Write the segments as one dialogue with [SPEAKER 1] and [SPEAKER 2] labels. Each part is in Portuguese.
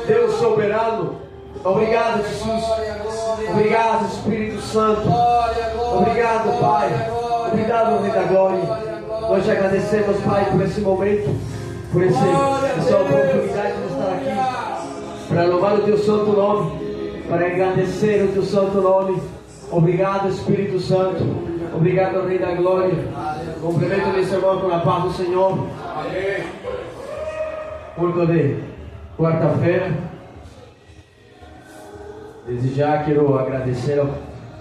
[SPEAKER 1] Deus soberano. Obrigado, Jesus. Obrigado, Espírito Santo. Obrigado, Pai. Obrigado, Rei da Glória. Nós te agradecemos, Pai, por esse momento, por essa oportunidade de estar aqui para louvar o teu santo nome, para agradecer o teu santo nome. Obrigado, Espírito Santo. Obrigado, Rei da Glória. Cumprimento nesse irmão com a paz do Senhor. Amém. Culto de quarta-feira. Desde já quero agradecer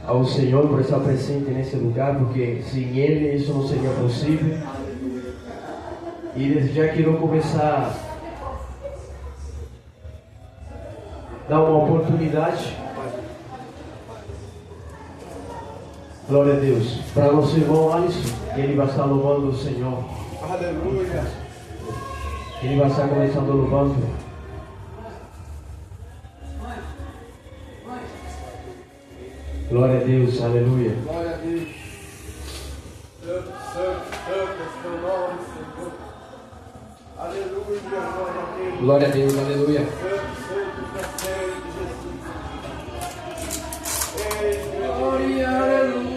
[SPEAKER 1] ao Senhor por estar presente nesse lugar, porque sem Ele isso não seria possível. E desde já quero começar a dar uma oportunidade, glória a Deus, para nosso irmão Alisson, que ele vai estar louvando o Senhor. Aleluia. Ele vai estar começando louvando. Glória a Deus, aleluia.
[SPEAKER 2] Glória a Deus. Santo é teu nome, Senhor. Aleluia, glória a Deus.
[SPEAKER 1] Glória a Deus, aleluia.
[SPEAKER 2] Santo para sempre, Jesus. Glória, aleluia.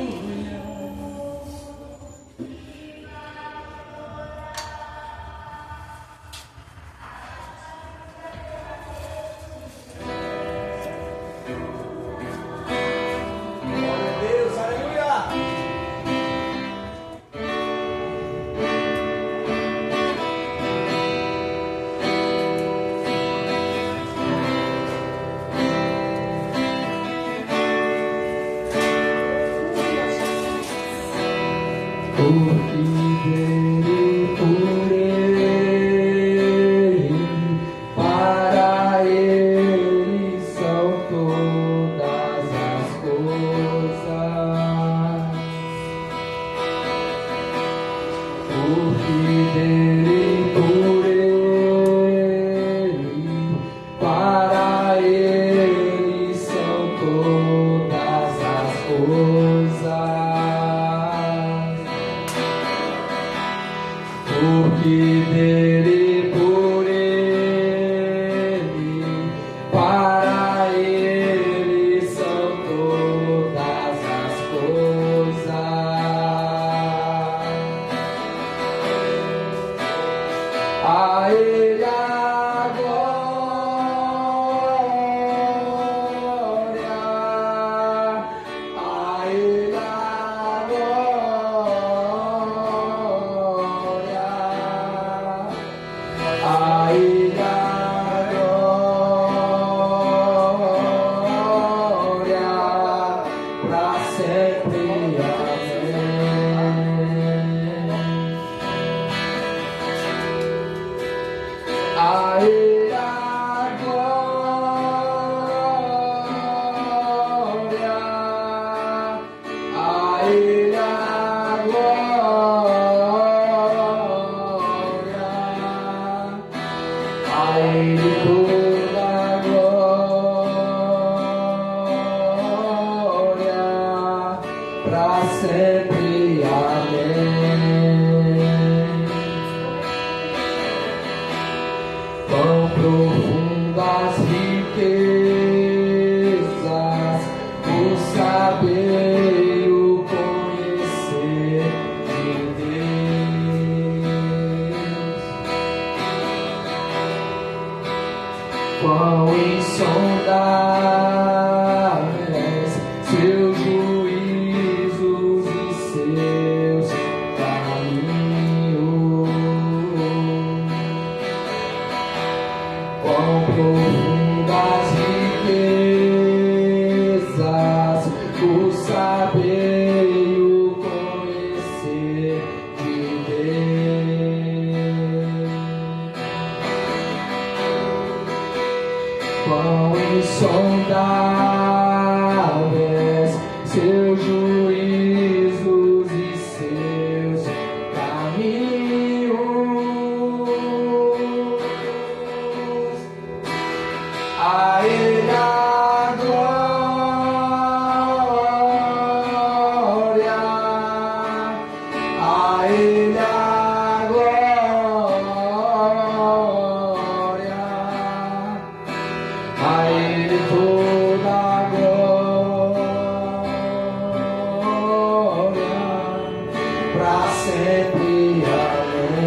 [SPEAKER 1] a Ele toda a glória, pra sempre, amém.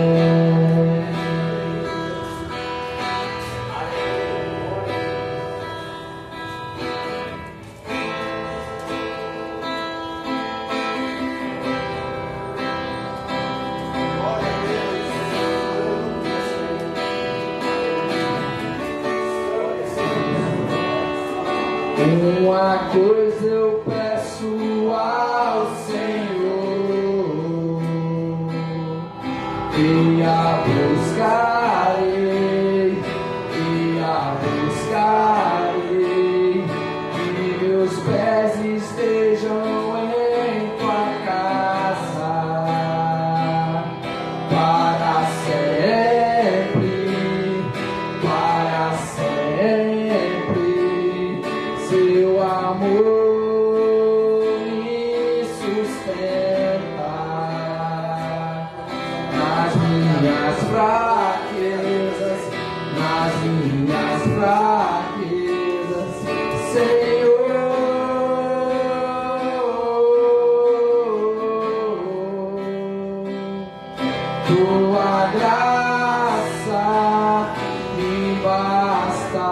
[SPEAKER 1] Uma coisa eu peço ao Senhor, e a buscarei, que meus pés estejam em tua casa para sempre, seu amor me sustenta nas minhas fraquezas, Senhor. Tua graça me basta,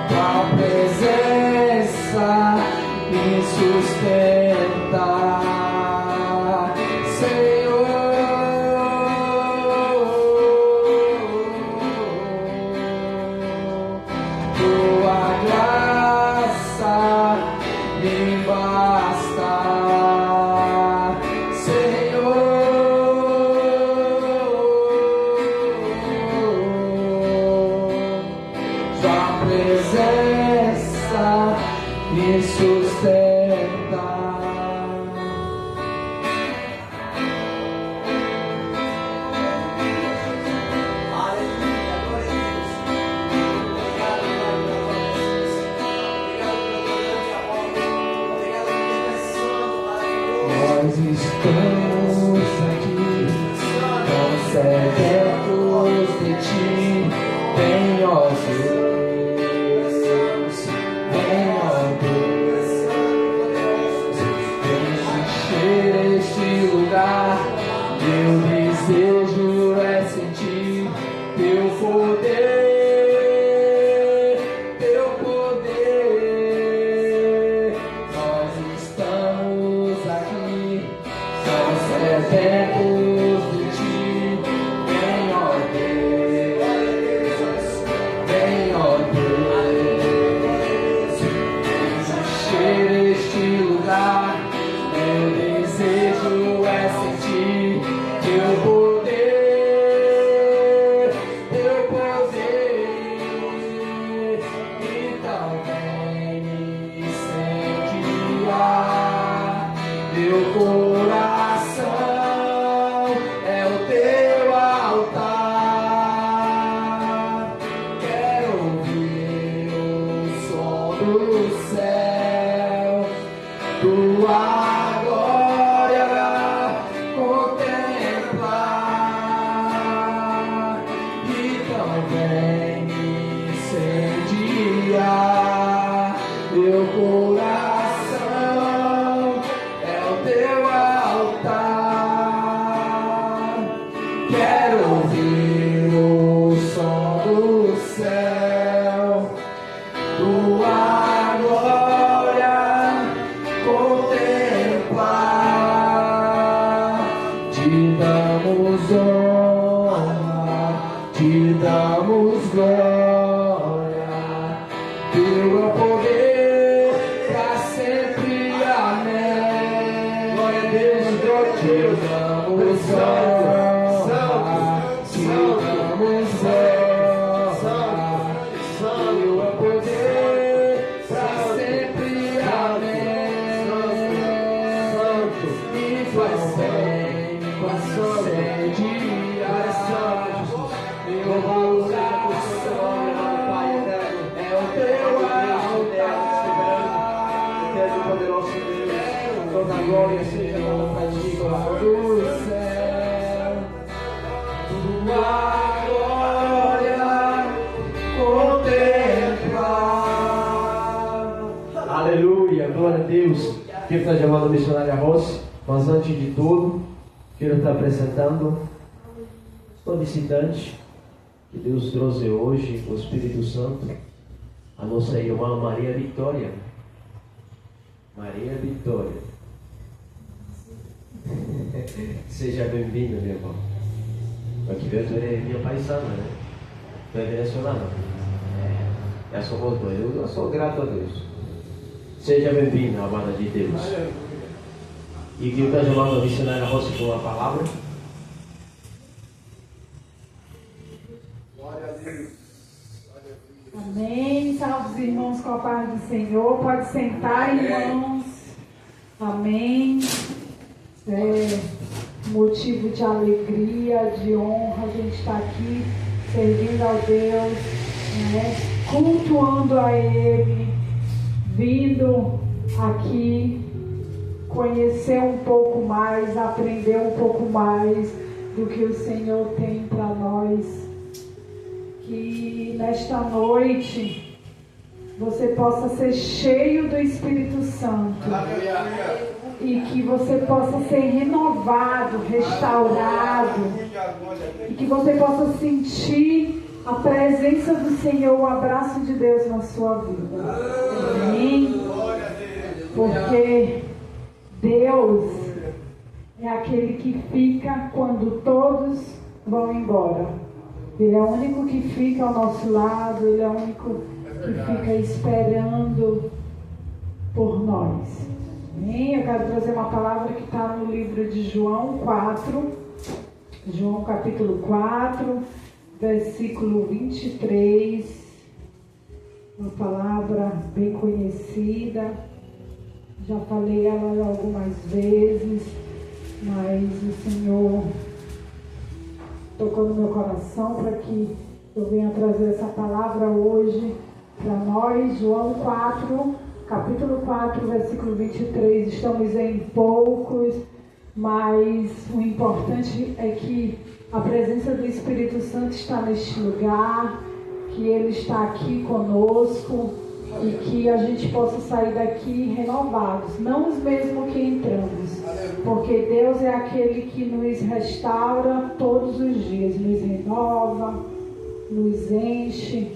[SPEAKER 1] tua presença me sustenta, Senhor. Tua graça me basta, presença me sustenta. Nós estamos aqui, tão sedentos de ti, vem, ó Deus, vem, ó Deus, vem encher este lugar. Meu desejo é sentir teu poder, teu poder. Nós estamos aqui, tão sedentos de ti, vem, ó Deus, vem, ó Deus, encher este lugar. Meu desejo é sentir teu poder, teu poder. Então vem me incendiar, meu coração é o teu altar. Quero ouvir o som do céu, tua glória contemplar. Então vem me incendiar, meu coração é o teu altar. Quero ouvir o som do céu, tua glória contemplar. Te damos honra, te damos glória, teu é poder pra sempre, amém. Glória a Deus, te damos honra, te damos honra, teu é poder pra sempre, amém. Me faz bem, me incendiar, meu coração é o teu altar. Quero poderoso Deus, toda glória. glória seja dada para ti, Pai. Do céu, tua glória contemplar. Aleluia, glória a Deus. Quero estar chamando a missionária Rossi, mas antes de tudo, quero estar apresentando uma visitante que Deus trouxe hoje, o Espírito Santo, a nossa irmã Maria Vitória. Maria Vitória. Seja bem-vinda, meu irmão. Aqui tu é minha paisana, né? Tu é venezuelana. Já somos dois. Eu sou grato a Deus. Seja bem-vinda, amada de Deus. E que eu estou chamando a missionária Rossi com a palavra.
[SPEAKER 3] Amém. Salve os irmãos com a paz do Senhor. Pode sentar, irmãos. Amém. Motivo de alegria, de honra, a gente está aqui servindo ao Deus, né? Cultuando a Ele, vindo aqui conhecer um pouco mais, aprender um pouco mais do que o Senhor tem para nós. Que nesta noite você possa ser cheio do Espírito Santo. E que você possa ser renovado, restaurado. E que você possa sentir a presença do Senhor, o abraço de Deus na sua vida. Amém? Porque Deus é aquele que fica quando todos vão embora. Ele é o único que fica ao nosso lado, Ele é o único que fica esperando por nós. Amém? Eu quero trazer uma palavra que está no livro de João 4, João capítulo 4, versículo 23. Uma palavra bem conhecida. Já falei ela algumas vezes, mas o Senhor tocou no meu coração para que eu venha trazer essa palavra hoje para nós. João 4, capítulo 4, versículo 23. Estamos em poucos, mas o importante é que a presença do Espírito Santo está neste lugar, que Ele está aqui conosco e que a gente possa sair daqui renovados, não os mesmos que entramos, porque Deus é aquele que nos restaura todos os dias, nos renova, nos enche,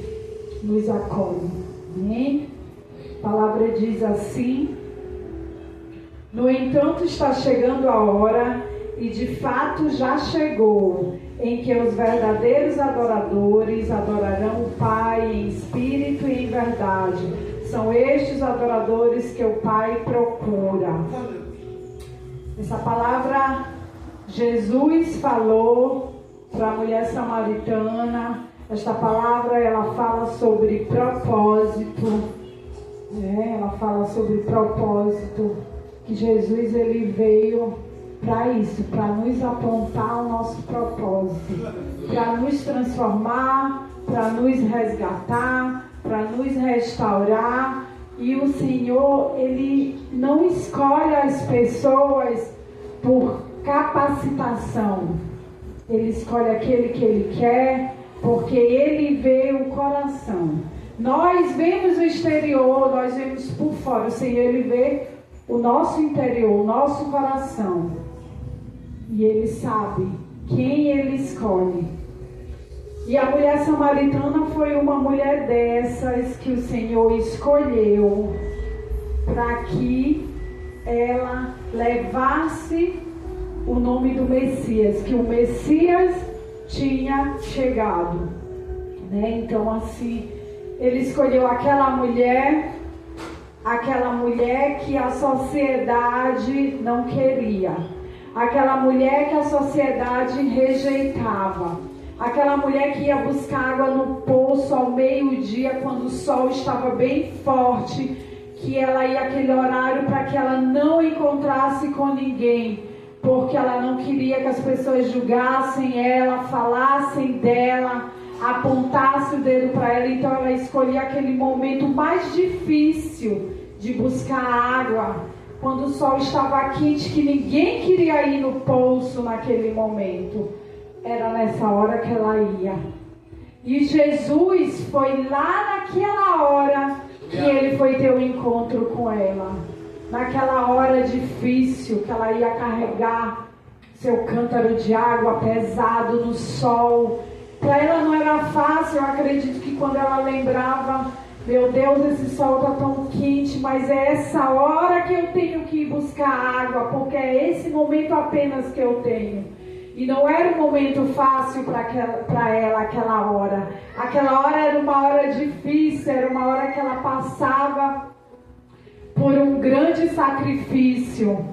[SPEAKER 3] nos acolhe. Amém? A palavra diz assim: no entanto está chegando a hora, e de fato já chegou, em que os verdadeiros adoradores adorarão o Pai em espírito e em verdade. São estes adoradores que o Pai procura. Essa palavra Jesus falou para a mulher samaritana. Esta palavra ela fala sobre propósito. Ela fala sobre propósito. Que Jesus ele veio para isso, para nos apontar o nosso propósito, para nos transformar, para nos resgatar, para nos restaurar. E o Senhor, Ele não escolhe as pessoas por capacitação. Ele escolhe aquele que Ele quer, porque Ele vê o coração. Nós vemos o exterior, nós vemos por fora. O Senhor, Ele vê o nosso interior, o nosso coração. E Ele sabe quem Ele escolhe. E a mulher samaritana foi uma mulher dessas que o Senhor escolheu para que ela levasse o nome do Messias, que o Messias tinha chegado, né? Então assim, Ele escolheu aquela mulher que a sociedade não queria, aquela mulher que a sociedade rejeitava, aquela mulher que ia buscar água no poço ao meio-dia, quando o sol estava bem forte, que ela ia aquele horário para que ela não encontrasse com ninguém, porque ela não queria que as pessoas julgassem ela, falassem dela, apontassem o dedo para ela. Então ela escolhia aquele momento mais difícil de buscar água, quando o sol estava quente, que ninguém queria ir no poço naquele momento. Era nessa hora que ela ia. E Jesus foi lá naquela hora que ele foi ter um encontro com ela. Naquela hora difícil que ela ia carregar seu cântaro de água pesado no sol. Para ela não era fácil. Eu acredito que quando ela lembrava, meu Deus, esse sol está tão quente, mas é essa hora que eu tenho que ir buscar água, porque é esse momento apenas que eu tenho. E não era um momento fácil para ela aquela hora. Aquela hora era uma hora difícil, era uma hora que ela passava por um grande sacrifício.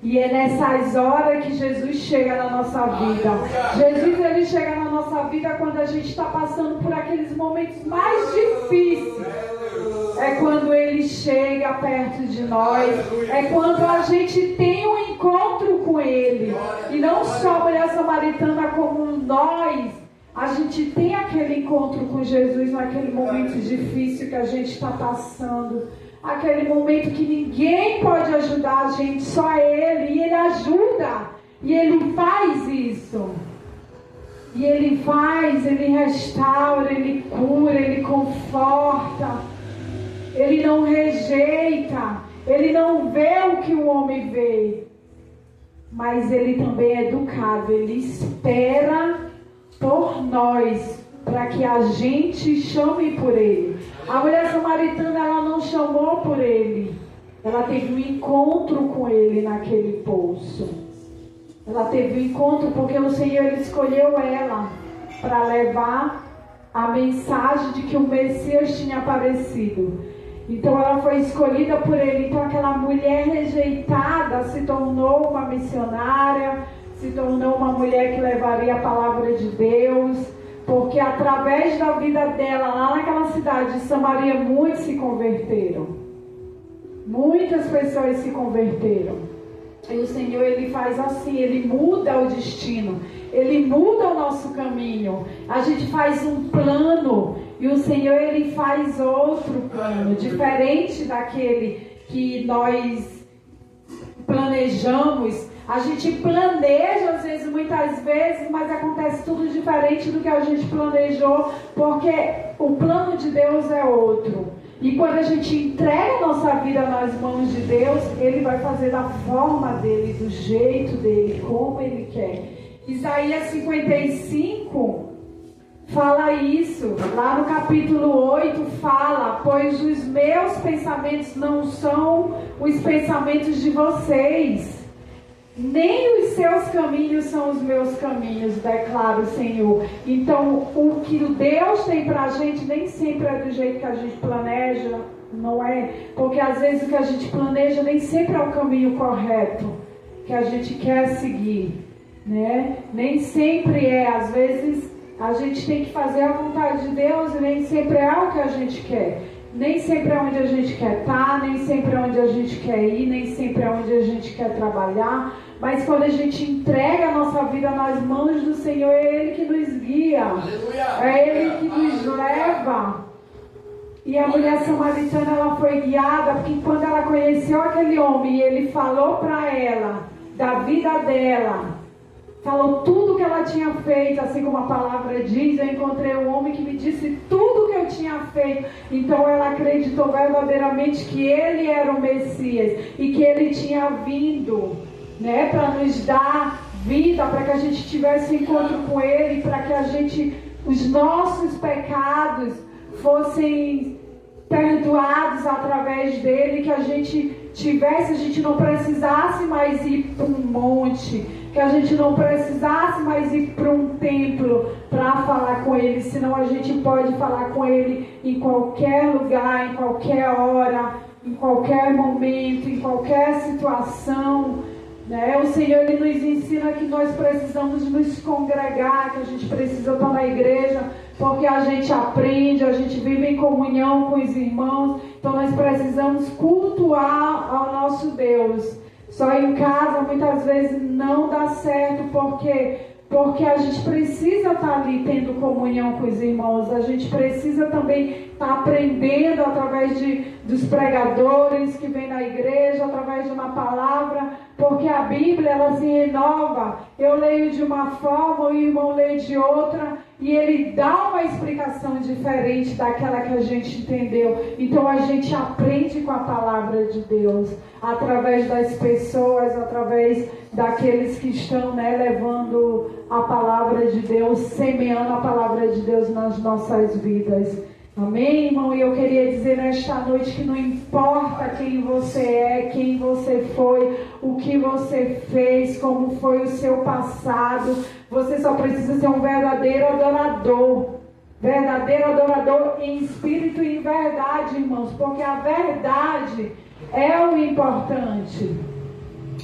[SPEAKER 3] E é nessas horas que Jesus chega na nossa vida. Jesus, ele chega na nossa vida quando a gente está passando por aqueles momentos mais difíceis. É quando ele chega perto de nós. É quando a gente tem um encontro com ele. E não só a mulher samaritana, como nós. A gente tem aquele encontro com Jesus naquele momento difícil que a gente está passando. Aquele momento que ninguém pode ajudar a gente, só ele. E ele ajuda. E ele faz isso. E ele faz, ele restaura, ele cura, ele conforta. Ele não rejeita. Ele não vê o que o homem vê. Mas ele também é educado. Ele espera por nós, para que a gente chame por ele. A mulher samaritana, ela não chamou por ele. Ela teve um encontro com ele naquele poço. Ela teve um encontro porque o Senhor ele escolheu ela para levar a mensagem de que o Messias tinha aparecido. Então ela foi escolhida por ele. Então aquela mulher rejeitada se tornou uma missionária, se tornou uma mulher que levaria a palavra de Deus. Porque através da vida dela, lá naquela cidade de Samaria, muitos se converteram. Muitas pessoas se converteram. E o Senhor, ele faz assim, ele muda o destino. Ele muda o nosso caminho. A gente faz um plano e o Senhor, ele faz outro plano, diferente daquele que nós planejamos. A gente planeja, às vezes, muitas vezes, mas acontece tudo diferente do que a gente planejou, porque o plano de Deus é outro. E quando a gente entrega a nossa vida nas mãos de Deus, Ele vai fazer da forma dEle, do jeito dEle, como Ele quer. Isaías 55 fala isso. Lá no capítulo 8 fala: pois os meus pensamentos não são os pensamentos de vocês, nem os seus caminhos são os meus caminhos, declara o Senhor. Então, o que Deus tem pra gente nem sempre é do jeito que a gente planeja, não é? Porque às vezes o que a gente planeja nem sempre é o caminho correto que a gente quer seguir, né? Nem sempre é. Às vezes a gente tem que fazer a vontade de Deus e nem sempre é o que a gente quer. Nem sempre é onde a gente quer estar, nem sempre é onde a gente quer ir, nem sempre é onde a gente quer trabalhar. Mas quando a gente entrega a nossa vida nas mãos do Senhor, é Ele que nos guia. Aleluia. É Ele que nos leva. E a mulher samaritana, ela foi guiada, porque quando ela conheceu aquele homem e ele falou para ela da vida dela, falou tudo que ela tinha feito, assim como a palavra diz, eu encontrei um homem que me disse tudo que eu tinha feito. Então ela acreditou verdadeiramente que ele era o Messias e que ele tinha vindo, né, para nos dar vida, para que a gente tivesse encontro com ele, para que a gente, os nossos pecados fossem perdoados através dele, que a gente não precisasse mais ir para um monte, que a gente não precisasse mais ir para um templo para falar com ele, senão a gente pode falar com ele em qualquer lugar, em qualquer hora, em qualquer momento, em qualquer situação, né? O Senhor, ele nos ensina que nós precisamos nos congregar, que a gente precisa estar na igreja, porque a gente aprende, a gente vive em comunhão com os irmãos. Então nós precisamos cultuar ao nosso Deus. Só em casa muitas vezes não dá certo, porque porque a gente precisa estar ali tendo comunhão com os irmãos, a gente precisa também estar aprendendo através dos pregadores que vêm na igreja, através de uma palavra, porque a Bíblia ela se renova. Eu leio de uma forma, o irmão lê de outra, e ele dá uma explicação diferente daquela que a gente entendeu. Então a gente aprende com a palavra de Deus, através das pessoas, através daqueles que estão, levando a palavra de Deus, semeando a palavra de Deus nas nossas vidas. Amém, irmão? E eu queria dizer nesta noite que não importa quem você é, quem você foi, o que você fez, como foi o seu passado, você só precisa ser um verdadeiro adorador. Verdadeiro adorador em espírito e em verdade, irmãos, porque a verdade é o importante.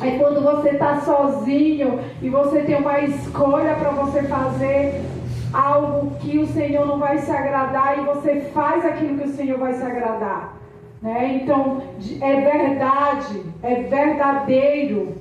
[SPEAKER 3] É quando você está sozinho e você tem uma escolha para você fazer algo que o Senhor não vai se agradar, e você faz aquilo que o Senhor vai se agradar, Então é verdade, é verdadeiro,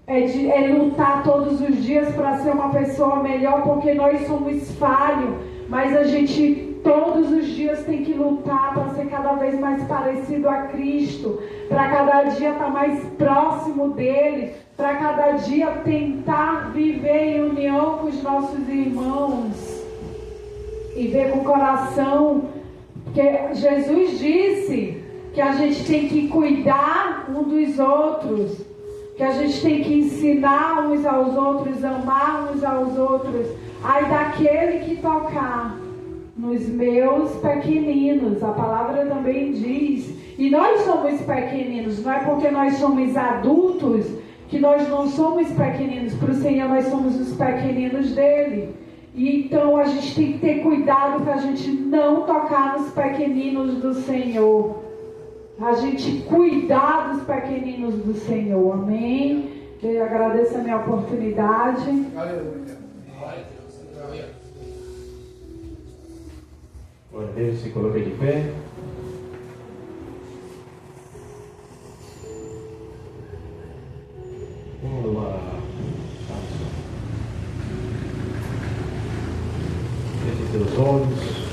[SPEAKER 3] é lutar todos os dias para ser uma pessoa melhor, porque nós somos falhos, mas a gente todos os dias tem que lutar para ser cada vez mais parecido a Cristo, para cada dia estar mais próximo dele, para cada dia tentar viver em união com os nossos irmãos e ver com o coração, porque Jesus disse que a gente tem que cuidar um dos outros, que a gente tem que ensinar uns aos outros, amar uns aos outros. Ai daquele que tocar nos meus pequeninos, a palavra também diz, e nós somos pequeninos, não é porque nós somos adultos que nós não somos pequeninos. Para o Senhor nós somos os pequeninos dele, e então a gente tem que ter cuidado para a gente não tocar nos pequeninos do Senhor, a gente cuidar dos pequeninos do Senhor. Amém? Eu agradeço a minha oportunidade.
[SPEAKER 2] Aleluia.
[SPEAKER 1] Glória a Deus, se coloque de pé. Vamos lá. Feche seus olhos.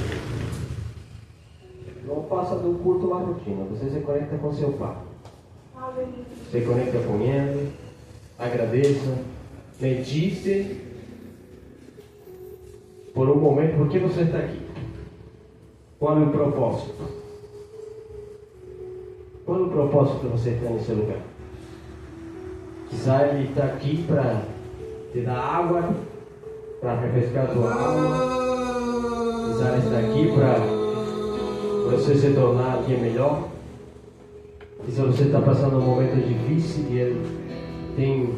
[SPEAKER 1] Não faça do culto uma rotina. Você se conecta com seu Pai. Se conecta com Ele. Agradeça. Medite por um momento por que você está aqui. Qual é o propósito? Qual é o propósito que você está nesse lugar? Quizá Ele está aqui para te dar água, para refrescar a tua alma. Quizá Ele está aqui para você se tornar um dia melhor. Quizá você está passando um momento difícil e Ele tem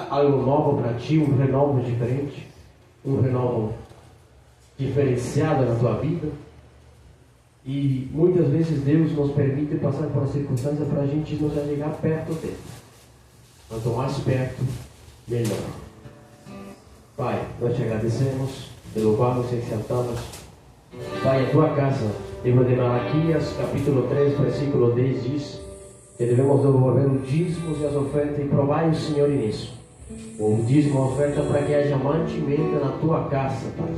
[SPEAKER 1] algo novo para ti, um renovo diferente, um renovo diferenciado na tua vida. E muitas vezes Deus nos permite passar por circunstâncias para a gente nos chegar perto dele. Quanto mais perto, melhor. Pai, nós te agradecemos, te louvamos e exaltamos. Pai, a tua casa, livro de Malaquias, capítulo 3, versículo 10 diz que devemos devolver os dízimos e as ofertas e provar o Senhor nisso. O dízimo e a oferta para que haja mantimento na tua casa, Pai.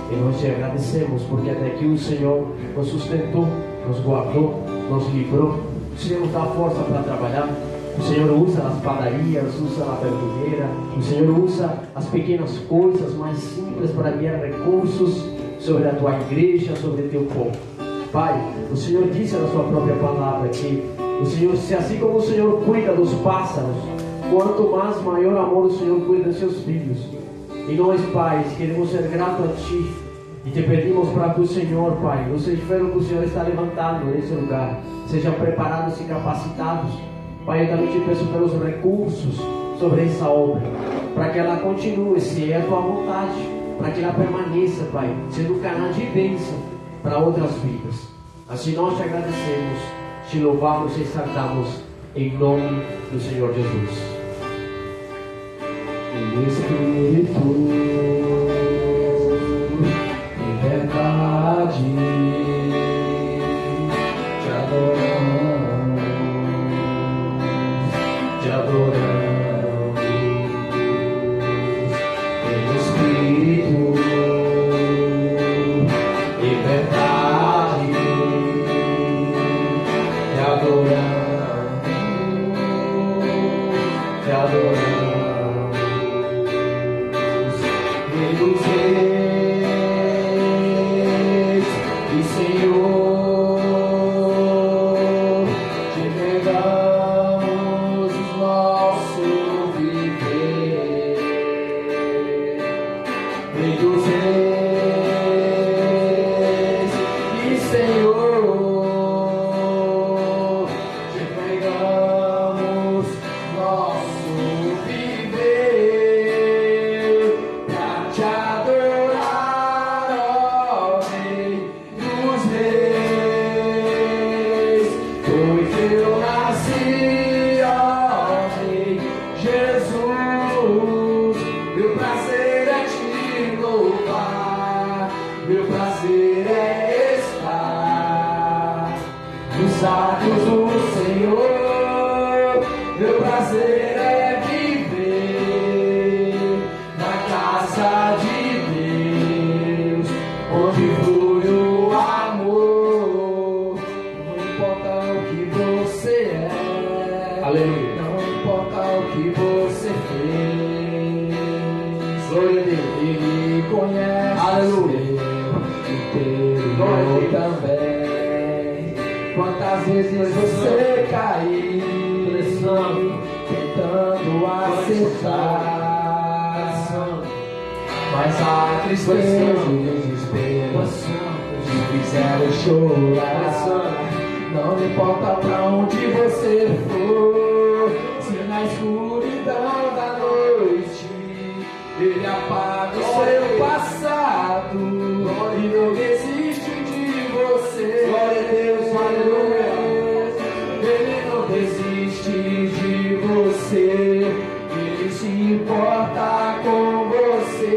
[SPEAKER 1] E nós te agradecemos porque até aqui o Senhor nos sustentou, nos guardou, nos livrou. O Senhor nos dá força para trabalhar. O Senhor usa as padarias, usa a verdureira. O Senhor usa as pequenas coisas mais simples para enviar recursos sobre a tua igreja, sobre o teu povo. Pai, o Senhor disse na sua própria palavra que o Senhor, se assim como o Senhor cuida dos pássaros, quanto mais maior amor o Senhor cuida dos seus filhos. E nós, pais, queremos ser gratos a Ti e te pedimos para que o Senhor, Pai, os esferos que o Senhor está levantando nesse lugar sejam preparados e capacitados. Pai, eu também te peço pelos recursos sobre essa obra, para que ela continue, se é a Tua vontade, para que ela permaneça, Pai, sendo canal de bênção para outras vidas. Assim nós te agradecemos, te louvamos e exaltamos em nome do Senhor Jesus.
[SPEAKER 4] Espírito, em verdade, te adoramos, Rei dos reis e Senhor, te entregamos o nosso viver. Rei dos reis e Senhor, te entregamos nosso viver pra te adorar, ó Rei dos reis, pois eu nasci, ó Rei Jesus. Meu prazer é te louvar, meu prazer é estar nos atos do Senhor. Meu prazer é viver na casa de Deus, onde flui o amor. Não importa o que você é,
[SPEAKER 1] Aleluia.
[SPEAKER 4] não importa o que você fez.
[SPEAKER 1] Glória a Deus.
[SPEAKER 4] Ele conhece
[SPEAKER 1] Aleluia.
[SPEAKER 4] o seu inteiro
[SPEAKER 1] Glória a
[SPEAKER 4] eu
[SPEAKER 1] Deus.
[SPEAKER 4] também. Quantas vezes você caiu, tentando acertar, mas a tristeza e o desespero te fizeram chorar. Não importa pra onde você for, se na escuridão da noite ele apaga o seu passado e não desiste de você.
[SPEAKER 1] Glória a Deus, aleluia.
[SPEAKER 4] Ele não desiste de você, ele se importa com você.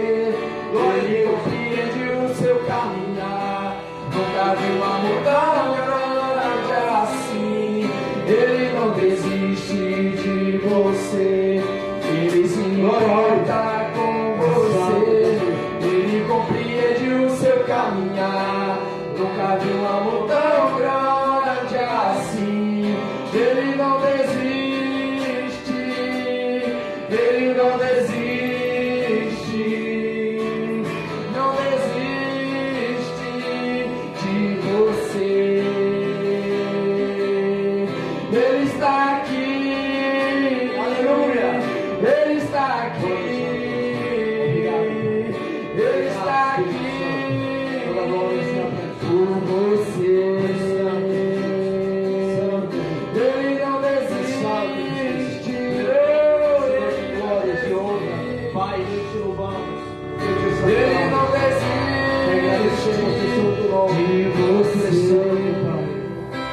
[SPEAKER 4] Ele compreende o seu caminhar, nunca viu um amor tão grande assim. Ele não desiste de você, ele se importa com você. Ele compreende o seu caminhar, nunca viu um amor tão grande assim. Ele não desiste, ele não desiste, não desiste de você. Ele está aqui,
[SPEAKER 1] Aleluia.
[SPEAKER 4] ele está aqui, ele está aqui por você. Ele não desiste.
[SPEAKER 1] Glória, te honra. Pai, nós te louvamos.
[SPEAKER 4] Ele não
[SPEAKER 1] Agradecemos o santo nome.
[SPEAKER 4] desiste de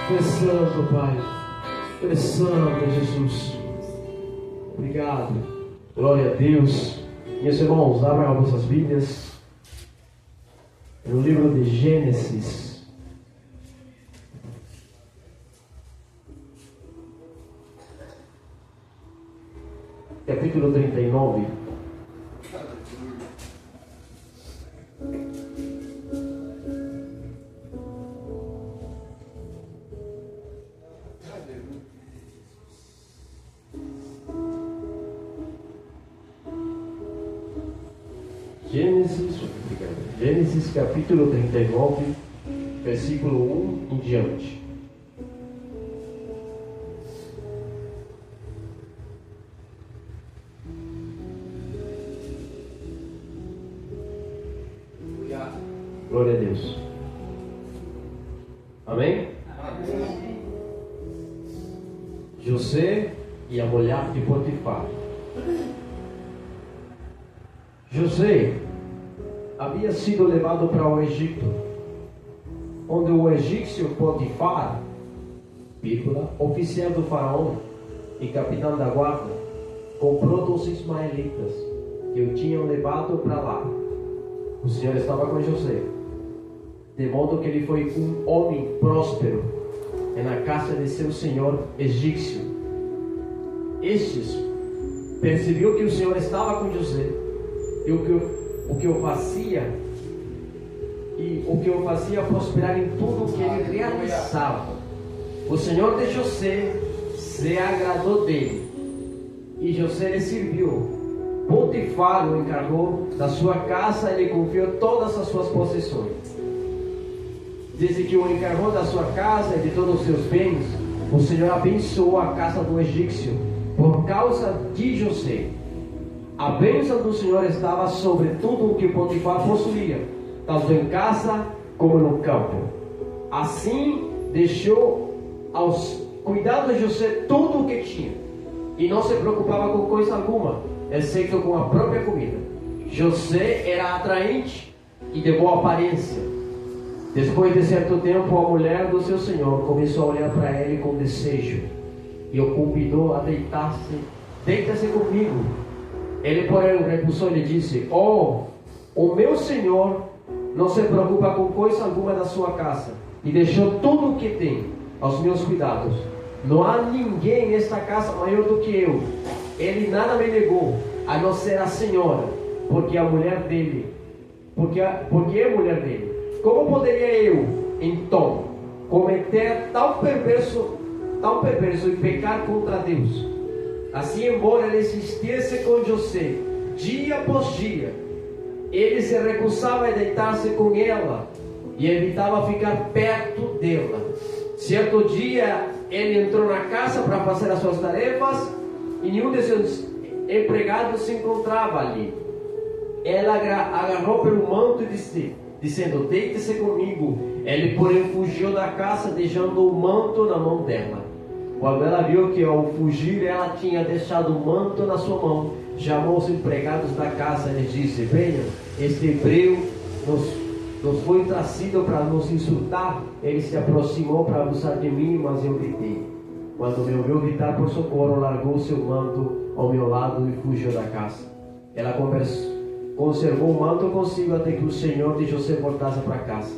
[SPEAKER 1] Tu és santo, Pai. Tu és santo, Pai. Tu és santo, Jesus. Obrigado. Glória a Deus. Meus irmãos, abram as vossas Bíblias no livro de Gênesis. Capítulo 39. Gênesis capítulo 39, versículo 1 em diante. Glória a Deus. Amém? José e a mulher de Potifar. José havia sido levado para o Egito, onde o egípcio Potifar, oficial do faraó e capitão da guarda, comprou dos ismaelitas que o tinham levado para lá. O Senhor estava com José, de modo que ele foi um homem próspero na casa de seu senhor egípcio. Estes percebeu que o Senhor estava com José e o que o fazia prosperar em tudo o que ele realizava. O Senhor de José se agradou dele E José lhe serviu. Potifar o encarregou da sua casa e lhe confiou todas as suas possessões. Desde que o encarregou da sua casa e de todos os seus bens, o Senhor abençoou a casa do egípcio por causa de José. A bênção do Senhor estava sobre tudo o que Potifar possuía, tanto em casa como no campo. Assim, deixou aos cuidados de José tudo o que tinha, e não se preocupava com coisa alguma, exceto com a própria comida. José era atraente e de boa aparência. Depois de certo tempo, a mulher do seu senhor começou a olhar para ele com desejo e o convidou a deitar-se. Deita-se comigo. Ele, porém, recusou e lhe disse: Oh, o meu senhor não se preocupa com coisa alguma da sua casa e deixou tudo o que tem aos meus cuidados. Não há ninguém nesta casa maior do que eu. Ele nada me negou, a não ser a senhora, porque é mulher dele. Porque é mulher dele. Como poderia eu, então, cometer tal perverso e pecar contra Deus? Assim, embora ele insistisse com José, dia após dia, ele se recusava a deitar-se com ela e evitava ficar perto dela. Certo dia, ele entrou na casa para fazer as suas tarefas e nenhum de seus empregados se encontrava ali. Ela agarrou pelo manto e disse, dizendo: deite-se comigo. Ele, porém, fugiu da casa, deixando o manto na mão dela. Quando ela viu que ao fugir ela tinha deixado o manto na sua mão, chamou os empregados da casa e lhes disse: venham, este hebreu nos foi trazido para nos insultar. Ele se aproximou para abusar de mim, mas eu gritei. Quando me ouviu gritar por socorro, largou seu manto ao meu lado e fugiu da casa. Ela conservou o manto consigo até que o senhor de José voltasse para casa.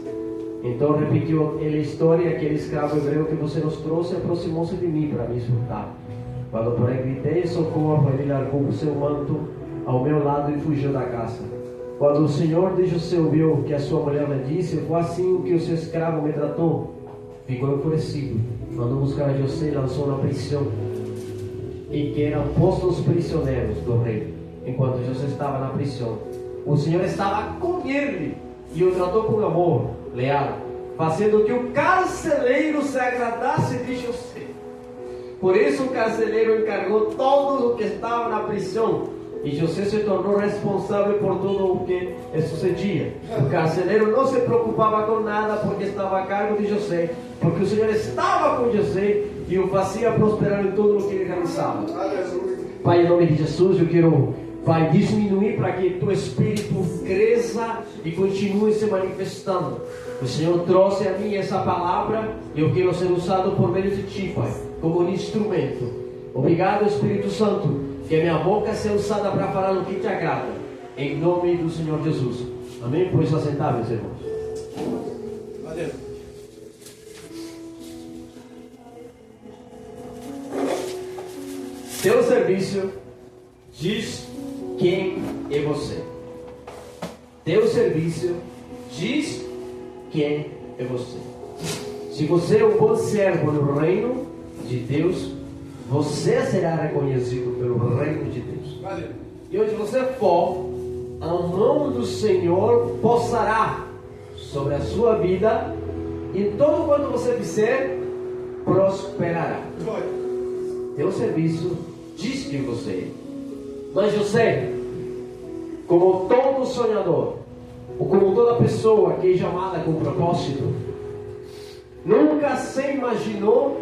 [SPEAKER 1] Então repetiu ele a história: aquele escravo hebreu que você nos trouxe aproximou-se de mim para me insultar. Quando porém gritei socorro, ele largou o seu manto ao meu lado e fugiu da casa. Quando o senhor de José ouviu que a sua mulher lhe disse: foi assim o que o seu escravo me tratou, ficou enfurecido. Mandou buscar a José e lançou na prisão, em que eram postos prisioneiros do rei. Enquanto José estava na prisão, o Senhor estava com ele e o tratou com amor leal, fazendo que o carcereiro se agradasse de José. Por isso o carcereiro encarregou todo o que estava na prisão, e José se tornou responsável por tudo o que sucedia. O carcereiro não se preocupava com nada, porque estava a cargo de José, porque o Senhor estava com José e o fazia prosperar em tudo o que ele realizava. Pai, em nome de Jesus, eu quero, Pai, diminuir para que teu Espírito cresça e continue se manifestando. O Senhor trouxe a mim essa palavra e eu quero ser usado por meio de Ti, Pai, como um instrumento. Obrigado, Espírito Santo, que a minha boca seja usada para falar o que Te agrada. Em nome do Senhor Jesus. Amém? Pois assentar, meus irmãos.
[SPEAKER 2] Valeu.
[SPEAKER 1] Seu serviço diz quem é você. Teu serviço diz quem é você. Se você é um bom servo no reino de Deus, você será reconhecido pelo reino de Deus.
[SPEAKER 2] Valeu.
[SPEAKER 1] E onde você for, a mão do Senhor posará sobre a sua vida, e todo quanto você fizer, prosperará.
[SPEAKER 2] Glória.
[SPEAKER 1] Teu serviço diz que você é. Mas José, como todo sonhador, ou como toda pessoa que é chamada com propósito, nunca se imaginou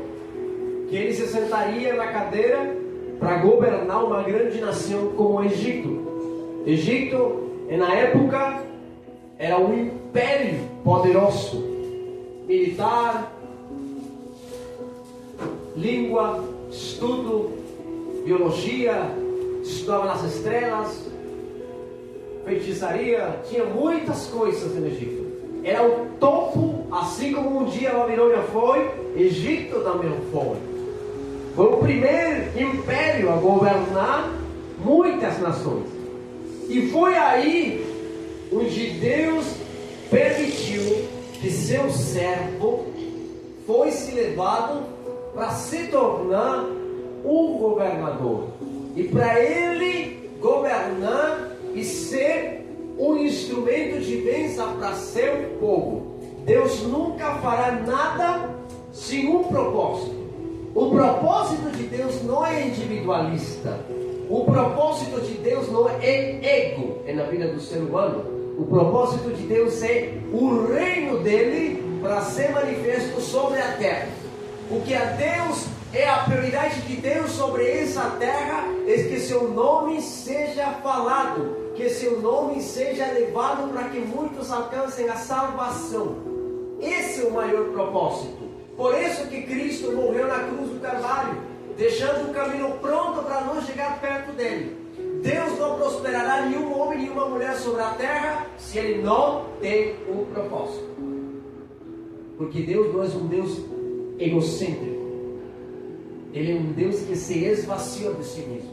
[SPEAKER 1] que ele se sentaria na cadeira para governar uma grande nação como o Egito. Egito, na época, era um império poderoso, militar, língua, estudo, biologia, estudava nas estrelas, feitiçaria, tinha muitas coisas no Egito. Era o topo, assim como um dia a Babilônia foi, Egito também foi. Foi o primeiro império a governar muitas nações. E foi aí onde Deus permitiu que seu servo fosse levado para se tornar um governador. E para ele governar e ser um instrumento de bênção para seu povo. Deus nunca fará nada sem um propósito. O propósito de Deus não é individualista. O propósito de Deus não é ego na vida do ser humano. O propósito de Deus é o reino dele para ser manifesto sobre a terra. O que a Deus é a prioridade de Deus sobre essa terra é que seu nome seja falado, que seu nome seja levado para que muitos alcancem a salvação. Esse é o maior propósito. Por isso que Cristo morreu na cruz do Calvário, deixando o caminho pronto para nós chegar perto dele. Deus não prosperará nenhum homem, nenhuma mulher sobre a terra se ele não tem um propósito. Porque Deus não é um Deus egocêntrico. Ele é um Deus que se esvaziou de si mesmo.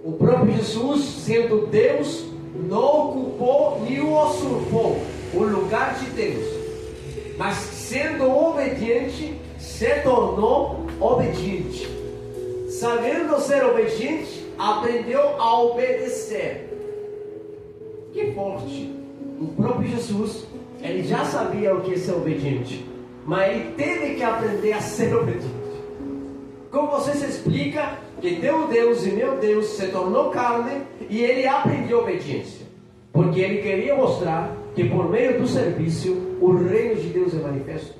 [SPEAKER 1] O próprio Jesus, sendo Deus, não ocupou nem usurpou o lugar de Deus, mas sendo obediente, se tornou obediente. Sabendo ser obediente, aprendeu a obedecer. Que forte! O próprio Jesus, ele já sabia o que é ser obediente, mas ele teve que aprender a ser obediente. Como você se explica que teu Deus e meu Deus se tornou carne e ele aprendeu obediência? Porque ele queria mostrar que por meio do serviço o reino de Deus é manifesto.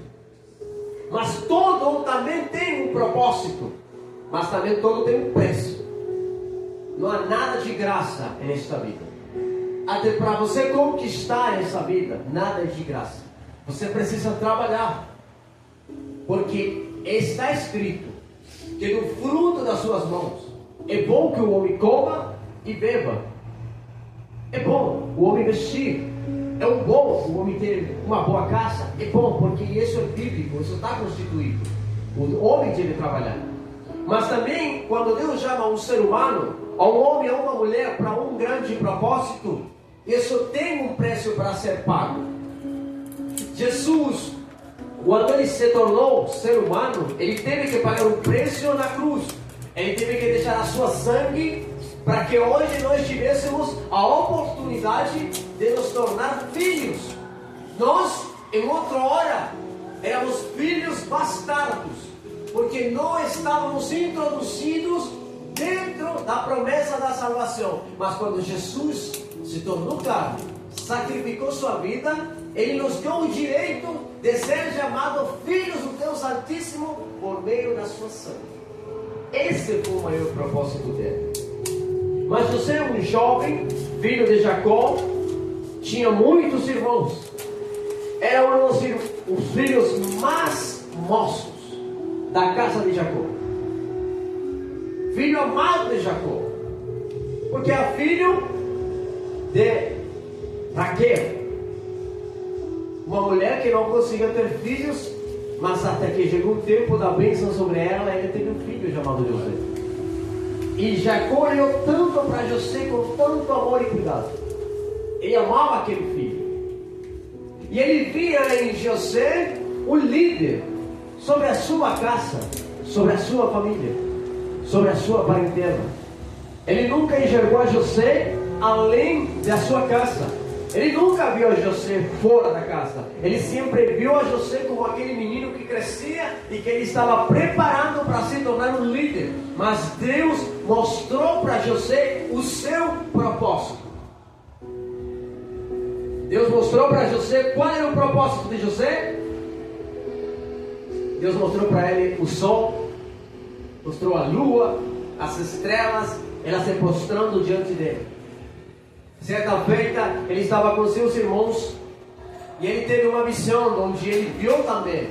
[SPEAKER 1] Mas todo também tem um propósito, mas também todo tem um preço. Não há nada de graça nesta vida. Até para você conquistar essa vida, nada é de graça. Você precisa trabalhar, porque está escrito que no fruto das suas mãos é bom que o homem coma e beba. É bom o homem vestir. É bom o homem ter uma boa casa. É bom, porque isso é bíblico, isso está constituído. O homem deve trabalhar. Mas também, quando Deus chama um ser humano, a um homem, a uma mulher, para um grande propósito, isso tem um preço para ser pago. Jesus, quando ele se tornou ser humano, ele teve que pagar um preço na cruz. Ele teve que deixar a sua sangue para que hoje nós tivéssemos a oportunidade de nos tornar filhos. Nós, em outra hora, éramos filhos bastardos, porque não estávamos introduzidos dentro da promessa da salvação. Mas quando Jesus se tornou carne, sacrificou sua vida, ele nos deu o direito de ser chamados filhos do Deus Altíssimo por meio da sua sangue. Esse foi o maior propósito dele. Mas José é um jovem, filho de Jacó, tinha muitos irmãos. Era um dos filhos mais moços da casa de Jacó. Filho amado de Jacó, porque é filho de Raquel, uma mulher que não conseguia ter filhos, mas até que chegou o tempo da bênção sobre ela, ela teve um filho chamado José. E Jacó olhou tanto para José com tanto amor e cuidado. Ele amava aquele filho. E ele via em José o líder sobre a sua casa, sobre a sua família, sobre a sua parentela. Ele nunca enxergou a José além da sua casa. Ele nunca viu a José fora da casa. Ele sempre viu a José como aquele menino que crescia e que ele estava preparando para se tornar um líder. Mas Deus mostrou para José o seu propósito. Deus mostrou para José qual era o propósito de José. Deus mostrou para ele o sol, mostrou a lua, as estrelas, elas se prostrando diante dele. Certa feita, ele estava com seus irmãos e ele teve uma visão onde ele viu também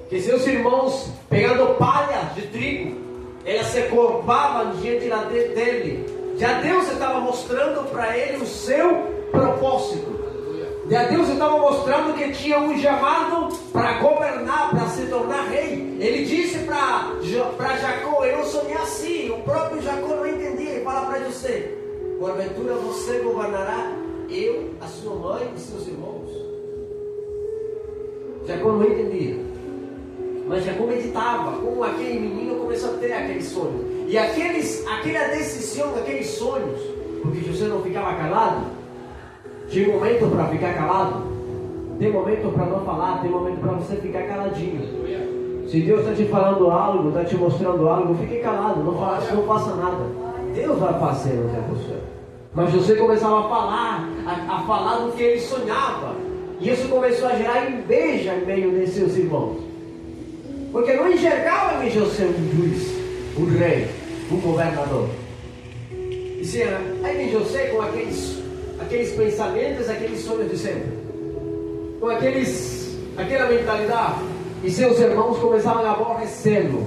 [SPEAKER 1] que seus irmãos, pegando palhas de trigo, elas se curvavam diante dele. Já Deus estava mostrando para ele o seu propósito. Já Deus estava mostrando que tinha um chamado para governar, para se tornar rei. Ele disse para Jacó: eu sonhei assim. O próprio Jacó não entendia. Ele fala para José: porventura você governará eu, a sua mãe e seus irmãos. Jacó não entendia, mas Jacó meditava como aquele menino começou a ter aquele sonho. E aquela decisão, aqueles sonhos, porque José não ficava calado. Tinha momento para ficar calado, tem momento para não falar, tem momento para você ficar caladinho. Se Deus está te falando algo, está te mostrando algo, fique calado, não faça nada. Deus vai fazer no tempo certo. Mas José começava a falar do que ele sonhava. E isso começou a gerar inveja em meio de seus irmãos. Porque não enxergava em José um juiz, um rei, um governador. E se aí em José com aqueles pensamentos, aqueles sonhos de sempre. Com aquela mentalidade. E seus irmãos começavam a aborrecê-lo.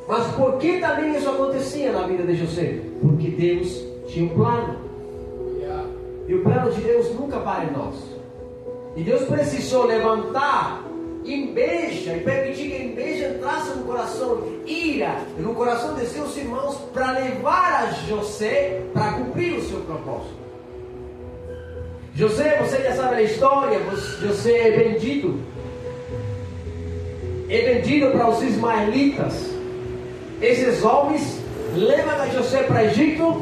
[SPEAKER 1] Mas por que também isso acontecia na vida de José? Porque Deus tinha um plano. E o plano de Deus nunca para em nós. E Deus precisou levantar inveja e permitir que a inveja entrasse no coração, ira no coração de seus irmãos, para levar a José para cumprir o seu propósito. José, você já sabe a história. José é vendido para os ismaelitas. Esses homens levam a José para Egito,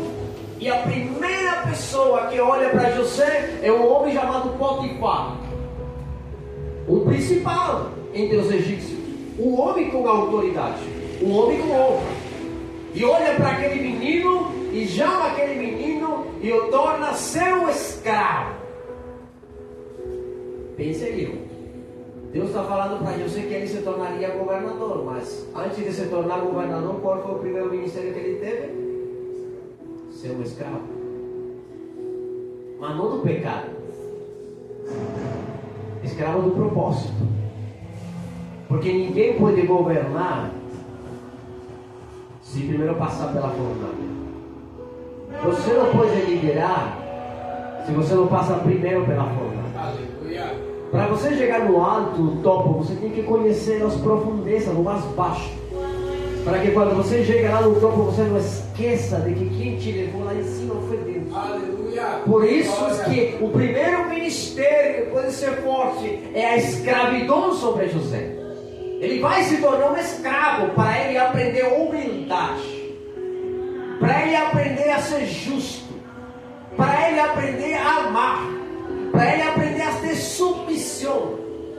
[SPEAKER 1] e a primeira pessoa que olha para José é um homem chamado Potifar, o principal entre os egípcios, um homem com autoridade, um homem com honra, e olha para aquele menino e chama aquele menino e o torna seu escravo. Pense aí. Deus está falando para José que ele se tornaria governador, mas antes de se tornar governador, qual foi o primeiro ministério que ele teve? Ser um escravo. Mas não do pecado. Escravo do propósito. Porque ninguém pode governar se primeiro passar pela fornalha. Você não pode liderar se você não passa primeiro pela fornalha. Aleluia. Para você chegar no alto, no topo, você tem que conhecer as profundezas, o mais baixo. Para que quando você chega lá no topo, você não esqueça de que quem te levou lá em cima foi Deus. Aleluia. Por isso que o primeiro ministério que pode ser forte é a escravidão sobre José. Ele vai se tornar um escravo para ele aprender humildade, para ele aprender a ser justo, para ele aprender a amar, para ele aprender a ter submissão,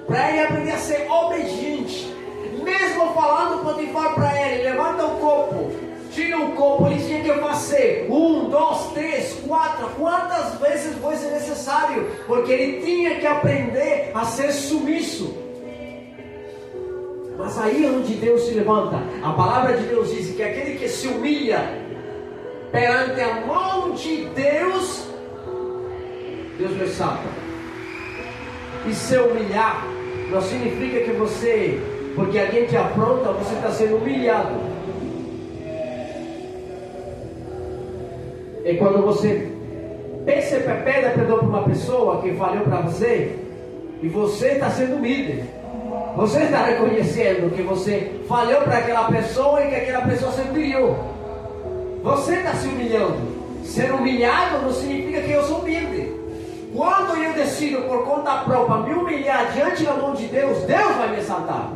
[SPEAKER 1] para ele aprender a ser obediente. Mesmo falando Potifar para ele, levanta o copo, tira o copo, ele tinha que fazer 1, 2, 3, 4, quantas vezes fosse necessário, porque ele tinha que aprender a ser submisso. Mas aí é onde Deus se levanta. A palavra de Deus diz que aquele que se humilha perante a mão de Deus, Deus me salva. E se humilhar não significa que você, porque alguém te afronta, você está sendo humilhado. É quando você pede perdão para uma pessoa que falhou para você, e você está sendo humilde. Você está reconhecendo que você falhou para aquela pessoa e que aquela pessoa se humilhou. Você está se humilhando. Ser humilhado não significa que eu sou humilde. Quando eu decido por conta própria me humilhar diante da mão de Deus, Deus vai me exaltar.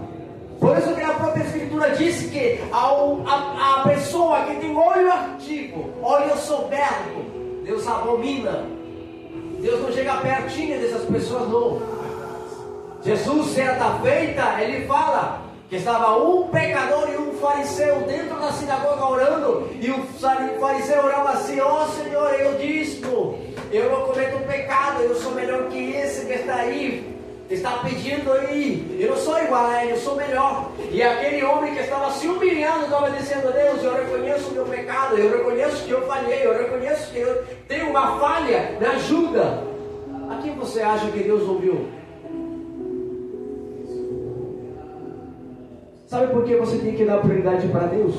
[SPEAKER 1] Por isso que a própria Escritura diz que a pessoa que tem olho ativo, olho soberbo, Deus abomina. Deus não chega pertinho dessas pessoas, não. Jesus, certa feita, ele fala que estava um pecador e um fariseu dentro da sinagoga orando, e o fariseu orava assim: ó Senhor, eu dízimo, eu não cometo pecado, eu sou melhor que esse que está aí, está pedindo aí, eu não sou igual a ele, eu sou melhor. E aquele homem que estava se humilhando estava dizendo: Deus, eu reconheço o meu pecado, eu reconheço que eu falhei, eu reconheço que eu tenho uma falha, me ajuda. A quem você acha que Deus ouviu? Sabe por que você tem que dar prioridade para Deus?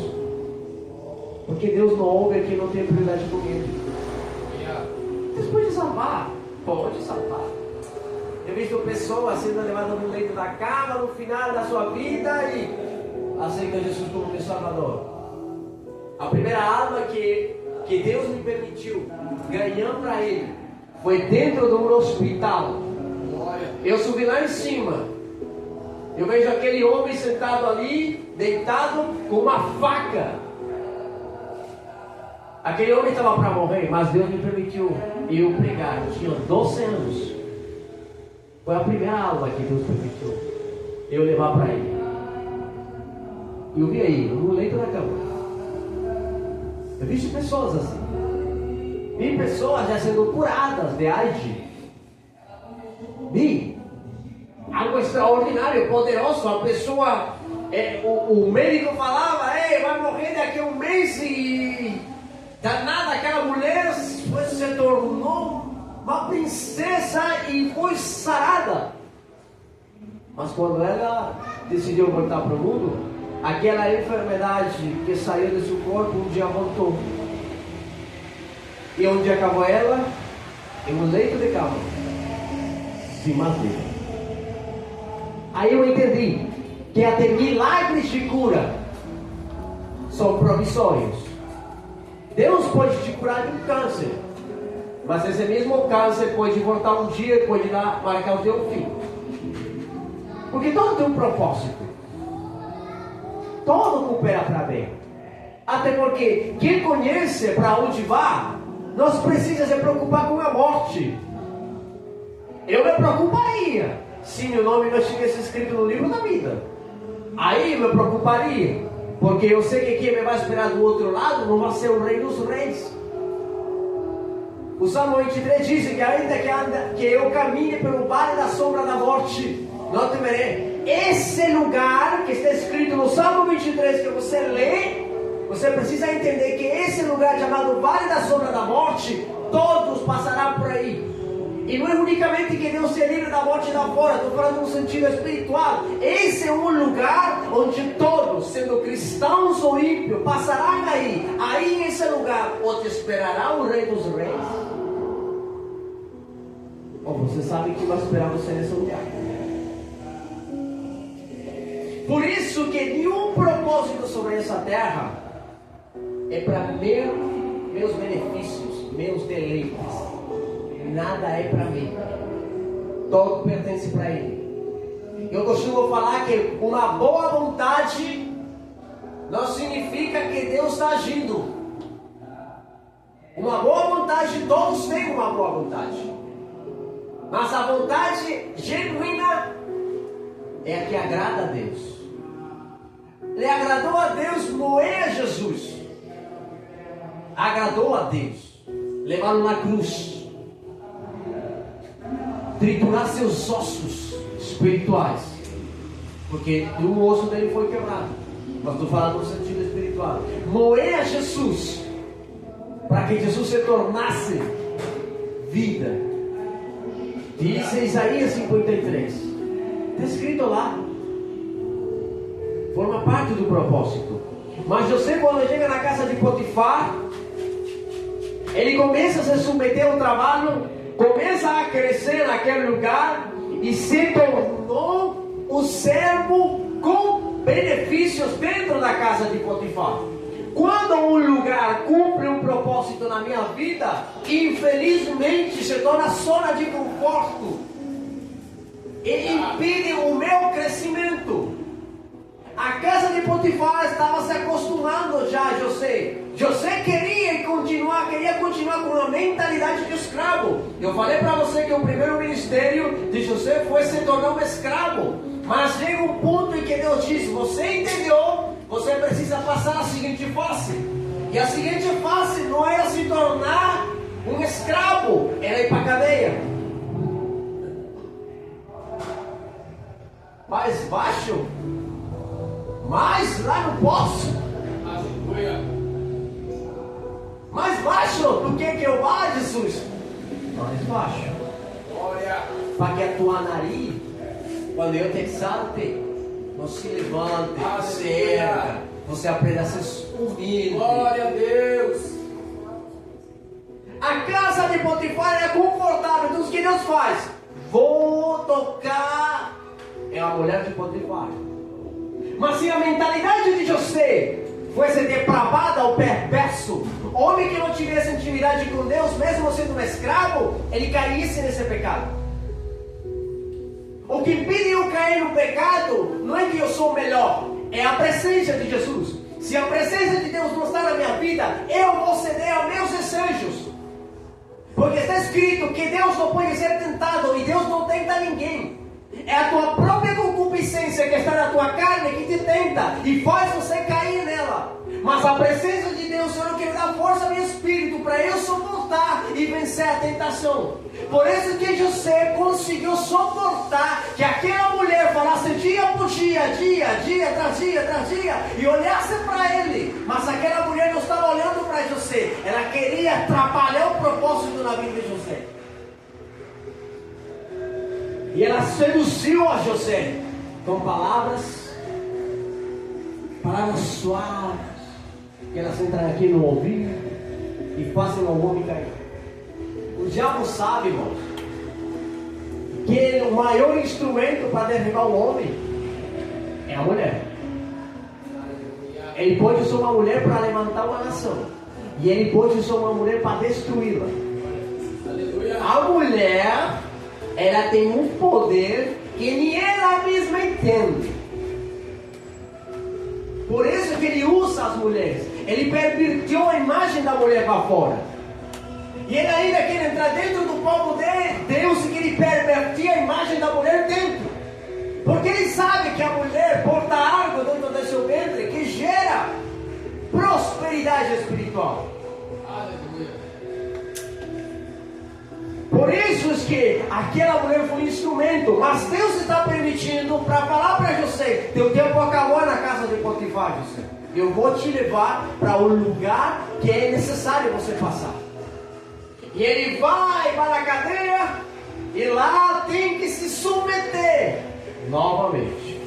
[SPEAKER 1] Porque Deus não ouve quem não tem prioridade com Ele. Deus pode salvar, pode salvar. Eu he visto pessoas sendo levadas no leito da cama no final da sua vida e aceitam Jesus como meu Salvador. A primeira alma que Deus me permitiu ganhar para Ele foi dentro de um hospital. Eu subi lá em cima. Eu vejo aquele homem sentado ali, deitado, com uma faca Aquele homem estava para morrer, mas Deus me permitiu eu pregar. Eu tinha 12 anos. Foi a primeira aula que Deus permitiu eu levar para ele. E eu vi aí, no leito da cama. Eu vi pessoas assim. Vi pessoas já sendo curadas de AIDS. Vi algo extraordinário, poderoso. A pessoa, o médico falava, vai morrer daqui a um mês e danada, aquela mulher se tornou uma princesa e foi sarada. Mas quando ela decidiu voltar para o mundo, aquela enfermidade que saiu do seu corpo um dia voltou. E onde acabou ela? Em um leito de cama, sem mais vida. Aí eu entendi que até milagres de cura são provisórios. Deus pode te curar de um câncer, mas esse mesmo câncer pode voltar um dia e pode marcar o teu fim. Porque todo tem um propósito. Todo coopera para bem. Até porque quem conhece para onde vai, não precisa se preocupar com a morte. Eu me preocuparia se meu nome não estivesse escrito no livro da vida. Aí eu me preocuparia, porque eu sei que quem me vai esperar do outro lado não vai ser o Rei dos Reis. O Salmo 23 diz que ainda que eu caminhe pelo vale da sombra da morte, não temerei. Esse lugar que está escrito no Salmo 23 que você lê, você precisa entender que esse lugar chamado Vale da Sombra da Morte, todos passarão por aí. E não é unicamente que Deus se livre da morte lá fora, estou falando no sentido espiritual. Esse é um lugar onde todos, sendo cristãos ou ímpios, passarão aí. Aí nesse lugar, ou te esperará o Rei dos Reis, ou você sabe que vai esperar você nesse lugar. Por isso que nenhum propósito sobre essa terra é para meus benefícios, meus deleites. Nada é para mim. Todo pertence para Ele. Eu costumo falar que uma boa vontade não significa que Deus está agindo. Uma boa vontade, todos têm uma boa vontade. Mas a vontade genuína é a que agrada a Deus. Ele agradou a Deus moer a Jesus. Agradou a Deus levá-lo na cruz, triturar seus ossos espirituais, porque um osso dele foi quebrado. Mas estou falando no sentido espiritual. Moer a Jesus para que Jesus se tornasse vida. Diz Isaías 53. Está escrito lá. Forma parte do propósito. Mas José, quando chega na casa de Potifar, ele começa a se submeter ao trabalho, começa a crescer naquele lugar e se tornou um servo com benefícios dentro da casa de Potifar. Quando um lugar cumpre um propósito na minha vida, infelizmente se torna zona de conforto e impede o meu crescimento. A casa de Potifar estava se acostumando já a José. José queria continuar com uma mentalidade de escravo. Eu falei para você que o primeiro ministério de José foi se tornar um escravo. Mas chega um ponto em que Deus diz: você entendeu? Você precisa passar a seguinte fase. E a seguinte fase não era se tornar um escravo, era ir para a cadeia. Mais baixo? Mais lá no poço? Mais baixo do que Jeová, Jesus? Mais baixo. Para que a tua nariz, quando eu te exalte, não se levante, se erga, você aprenda a ser humilde.
[SPEAKER 2] Glória a Deus.
[SPEAKER 1] A casa de Potifar é confortável. Então o que Deus faz? Vou tocar. É a mulher de Potifar. Mas se a mentalidade de José fosse depravada ou perverso, homem que não tivesse intimidade com Deus, mesmo sendo um escravo, ele caísse nesse pecado. O que impede eu cair no pecado não é que eu sou melhor, é a presença de Jesus. Se a presença de Deus não está na minha vida, eu vou ceder aos meus desejos. Porque está escrito que Deus não pode ser tentado e Deus não tenta ninguém. É a tua própria concupiscência que está na tua carne que te tenta e faz você cair nela. Mas a presença de Deus, Senhor, que me dá força no meu espírito para eu suportar e vencer a tentação. Por isso que José conseguiu suportar que aquela mulher falasse dia por dia, dia tras dia, e olhasse para ele. Mas aquela mulher não estava olhando para José, ela queria atrapalhar o propósito na vida de José. E ela seduziu a José com palavras suaves, que elas entram aqui no ouvido e fazem o homem cair. O diabo sabe, irmãos, que o maior instrumento para derribar o homem é a mulher. Ele pode usar uma mulher para levantar uma nação, e ele pode usar uma mulher para destruí-la. A mulher, ela tem um poder que nem ela mesma entende. Por isso que ele usa as mulheres. Ele pervertiu a imagem da mulher para fora. E ele ainda quer entrar dentro do povo de Deus e quer pervertir a imagem da mulher dentro. Porque ele sabe que a mulher porta algo dentro do seu ventre que gera prosperidade espiritual. Por isso é que aquela mulher foi um instrumento. Mas Deus está permitindo para falar para José: teu tempo acabou na casa de Potifar, José. Eu vou te levar para o lugar que é necessário você passar. E ele vai para a cadeia e lá tem que se submeter novamente.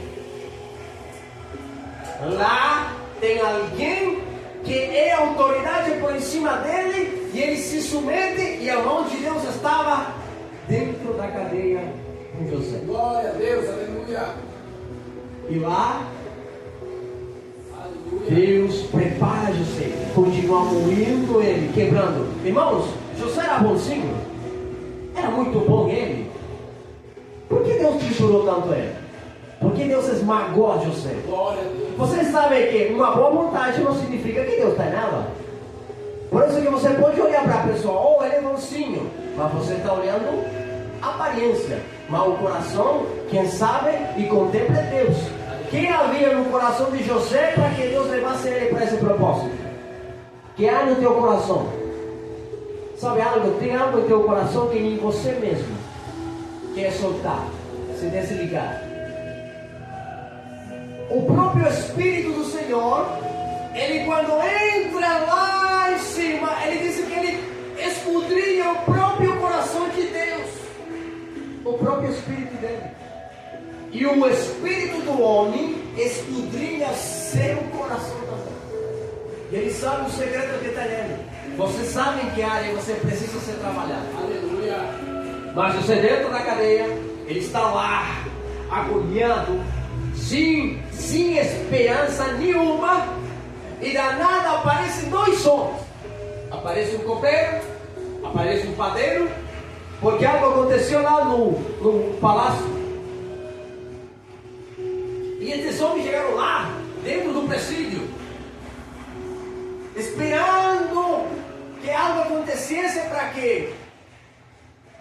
[SPEAKER 1] Lá tem alguém que é autoridade por em cima dele e ele se submete, e a mão de Deus estava dentro da cadeia com José.
[SPEAKER 4] Glória a Deus, aleluia.
[SPEAKER 1] E lá Deus prepara José, continua moendo ele, quebrando. Irmãos, José era bonzinho, era muito bom ele. Por que Deus triturou tanto ele? Por que Deus esmagou José?
[SPEAKER 4] Glória a Deus.
[SPEAKER 1] Vocês sabem que uma boa vontade não significa que Deus está nela. Por isso que você pode olhar para a pessoa: oh, ele é bonzinho, mas você está olhando a aparência, mas o coração, quem sabe e contempla é Deus. Quem havia no coração de José para que Deus levasse ele para esse propósito? Que há no teu coração? Sabe algo? Tem algo no teu coração que nem você mesmo quer soltar, se desligar. O próprio Espírito do Senhor, ele quando entra lá em cima, ele diz que ele esquadrinha o próprio coração de Deus, o próprio Espírito dele. E o Espírito do homem esquadrinha seu coração também. E ele sabe o segredo que está nele. Você sabe em que área você precisa ser trabalhado.
[SPEAKER 4] Aleluia.
[SPEAKER 1] Mas você dentro da cadeia, ele está lá, agoniado, sem esperança nenhuma, e da nada aparecem dois homens. Aparece um copeiro, aparece um padeiro, porque algo aconteceu lá no palácio. E esses homens chegaram lá, dentro do presídio, esperando que algo acontecesse para que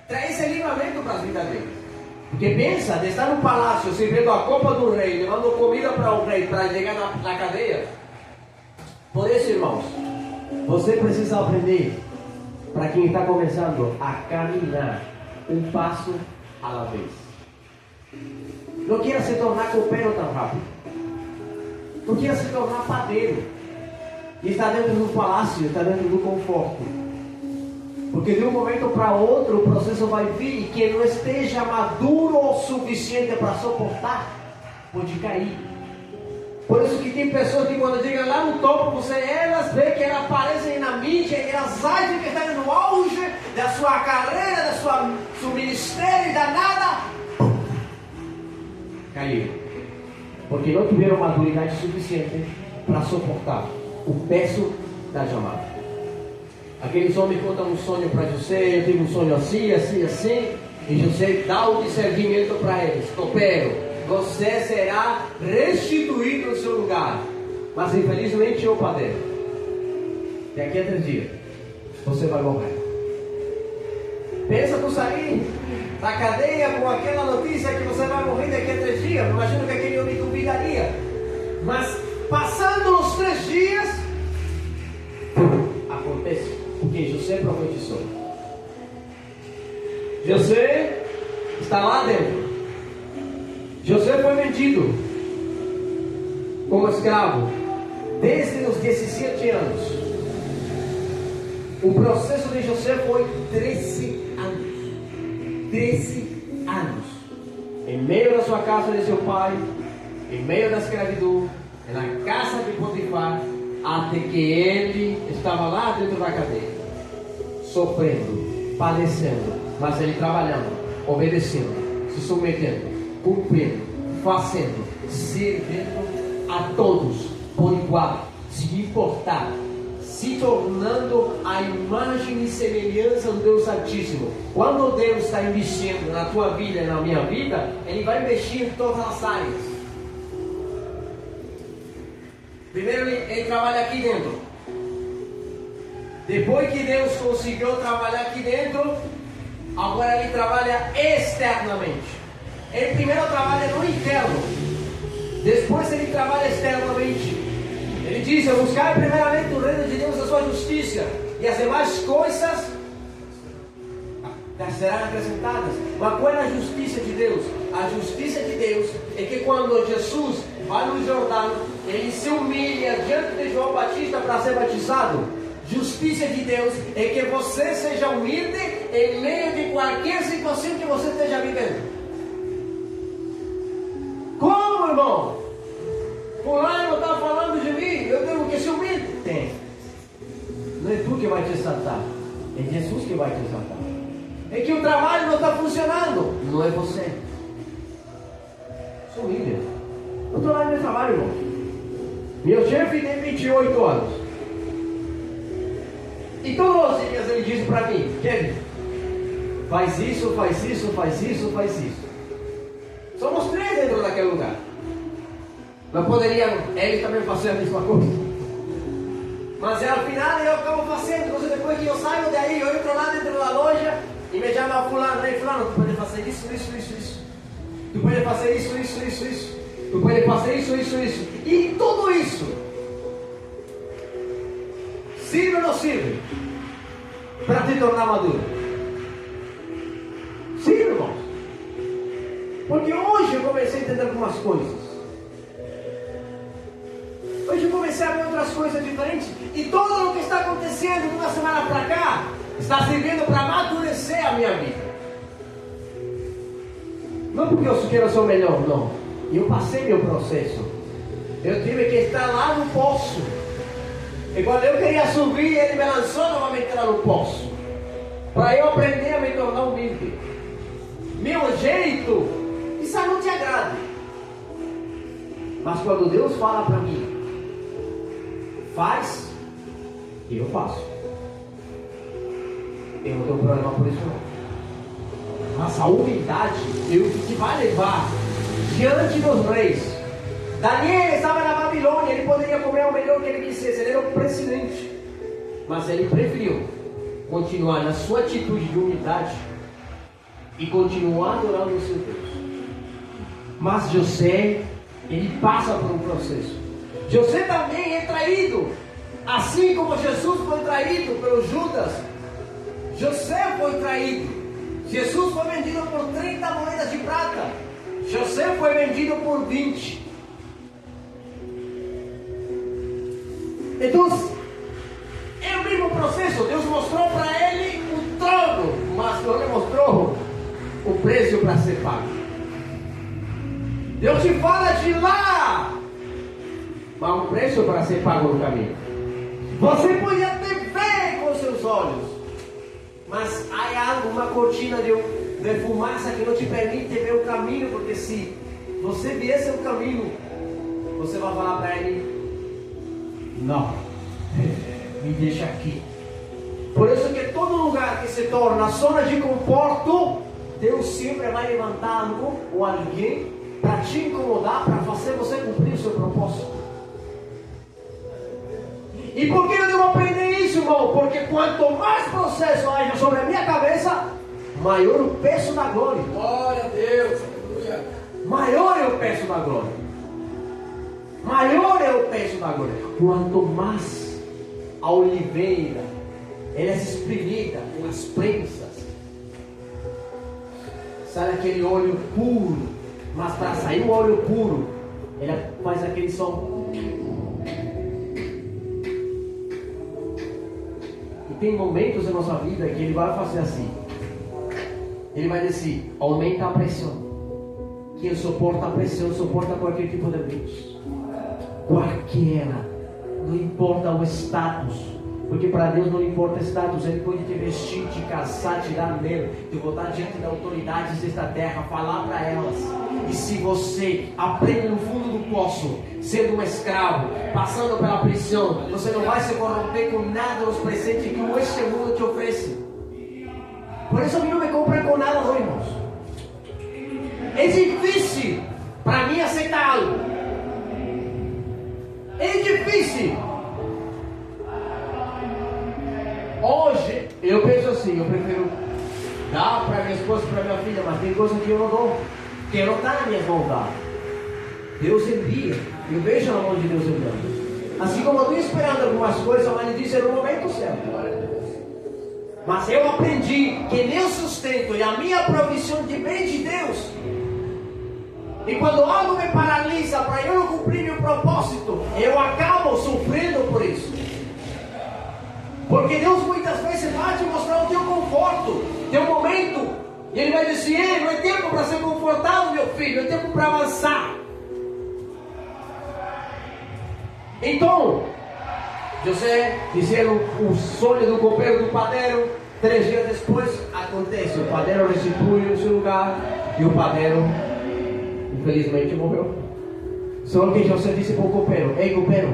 [SPEAKER 1] traísse livramento para as vidas deles. Porque pensa, de estar no palácio, servindo a copa do rei, levando comida para o rei, para chegar na cadeia. Por isso, irmãos, você precisa aprender, para quem está começando, a caminhar um passo à la vez. Não queira se tornar copeiro tão rápido. Não queira se tornar padeiro. E está dentro do palácio, está dentro do conforto. Porque de um momento para outro o processo vai vir, e quem não esteja maduro o suficiente para suportar, pode cair. Por isso que tem pessoas que quando chegam lá no topo, elas veem que elas aparecem na mídia, e elas acham que estão no auge da sua carreira, do seu ministério, e da nada, caíram. Porque não tiveram maturidade suficiente para suportar o peso da chamada. Aqueles homens contam um sonho para José: eu tive um sonho assim, assim, assim. E José dá o discernimento para eles: copeiro, você será restituído no seu lugar. Mas infelizmente, ô padeiro, daqui a 3 dias, você vai morrer. Pensa tu sair da cadeia com aquela notícia que você vai morrer daqui a 3 dias. Imagina que aquele homem duvidaria. Mas passando os 3 dias, acontece. Porque José profetizou. José está lá dentro. José foi vendido como escravo desde os 17 anos. O processo de José foi 13 anos. 13 anos. Em meio da sua casa de seu pai, em meio da escravidão, na casa de Potifar, até que ele estava lá dentro da cadeia, sofrendo, padecendo, mas ele trabalhando, obedecendo, se submetendo, cumprindo, fazendo, servindo a todos por igual, sem importar, se tornando a imagem e semelhança do Deus Altíssimo. Quando Deus está investindo na tua vida e na minha vida, Ele vai investir em todas as áreas. Primeiro ele trabalha aqui dentro. Depois que Deus conseguiu trabalhar aqui dentro, agora ele trabalha externamente. Ele primeiro trabalha no interno, depois ele trabalha externamente. Ele diz: buscar primeiramente o reino de Deus e a sua justiça, e as demais coisas serão acrescentadas. Mas qual é a justiça de Deus? A justiça de Deus é que quando Jesus vai no Jordão, ele se humilha diante de João Batista para ser batizado. Justiça de Deus é que você seja humilde em meio de qualquer situação que você esteja vivendo. Como, irmão? Fulano está falando de mim, eu tenho que ser humilde? Tem. Não é tu que vai te exaltar, é Jesus que vai te exaltar. É que o trabalho não está funcionando, não é você. Sou humilde. Eu estou lá no meu trabalho, irmão. Meu chefe tem 28 anos. E todos os dias ele diz para mim: Kevin, faz isso, faz isso, faz isso, faz isso. Somos 3 dentro daquele lugar. Não poderia ele também fazer a mesma coisa? Mas ao final eu acabo fazendo. Então, depois que eu saio daí, eu entro lá dentro da loja e me chama fulano: fulano, tu pode fazer isso, isso, isso, isso. Tu pode fazer isso, isso, isso, isso. Tu pode fazer isso, isso, isso. E tudo isso sirve ou não sirve para te tornar maduro? Sirve, irmãos. Porque hoje eu comecei a entender algumas coisas. Hoje eu comecei a ver outras coisas diferentes. E tudo o que está acontecendo de uma semana para cá está servindo para amadurecer a minha vida. Não porque eu quero ser o melhor, não. Eu passei meu processo. Eu tive que estar lá no poço. E quando eu queria subir, ele me lançou novamente lá no poço, para eu aprender a me tornar humilde. Meu jeito, isso não te agrada. Mas quando Deus fala para mim, faz, eu faço. Eu não tenho problema por isso não. Mas a humildade é o que te vai levar diante dos reis. Daniel estava na Babilônia, ele poderia comer o melhor que ele quisesse, ele era o presidente. Mas ele preferiu continuar na sua atitude de humildade e continuar adorando o seu Deus. Mas José, ele passa por um processo. José também é traído, assim como Jesus foi traído pelo Judas. José foi traído. Jesus foi vendido por 30 moedas de prata. José foi vendido por 20. Então, é o mesmo processo. Deus mostrou para ele o trono, mas não lhe mostrou o preço para ser pago. Deus te fala de lá, mas um preço para ser pago no caminho. Você pode até ver com seus olhos, mas há algo, uma cortina de fumaça que não te permite ver o caminho, porque se você viesse o caminho, você vai falar para ele: não, me deixa aqui. Por isso que todo lugar que se torna zona de conforto, Deus sempre vai levantar algo ou alguém para te incomodar, para fazer você cumprir o seu propósito. E por que eu devo aprender isso, irmão? Porque quanto mais processo haja sobre a minha cabeça, maior o peso da glória.
[SPEAKER 2] Glória a Deus. Aleluia.
[SPEAKER 1] Maior é o peso da glória. Maior é o peso da glória. Quanto mais a oliveira ela é espremida com as prensas, sai aquele óleo puro. Mas para sair o óleo puro, ela faz aquele som. E tem momentos na nossa vida que ele vai fazer assim. Ele vai dizer, aumenta a pressão. Quem suporta a pressão, suporta qualquer tipo de vírus. Qualquer. Não importa o status. Porque para Deus não importa status. Ele pode te vestir, te casar, te dar nele, te botar diante das autoridades desta terra, falar para elas. E se você aprende no fundo do poço, sendo um escravo, passando pela prisão, você não vai se corromper com nada dos presentes que este mundo te oferece. Por isso a mim não me compra com nada, não, irmãos. É difícil para mim aceitar algo. É difícil. Hoje eu penso assim, eu prefiro dar para minha esposa e para minha filha, mas tem coisa que eu não dou, que não está nas minhas mãos dar. Deus envia, eu vejo na mão de Deus enviando. Assim como eu estou esperando algumas coisas, mas Ele disse no momento certo. Mas eu aprendi que meu sustento e a minha provisão vem de Deus. E quando algo me paralisa para eu não cumprir meu propósito, eu acabo sofrendo por isso. Porque Deus muitas vezes vai te mostrar o teu conforto, teu momento. E Ele vai dizer, ei, não é tempo para ser confortável, meu filho, é tempo para avançar. Então, José fizeram o sonho do copeiro do padeiro. 3 dias depois acontece, o padeiro restitui o seu lugar e o padeiro infelizmente morreu. Só que José disse para o copeiro, ei copeiro,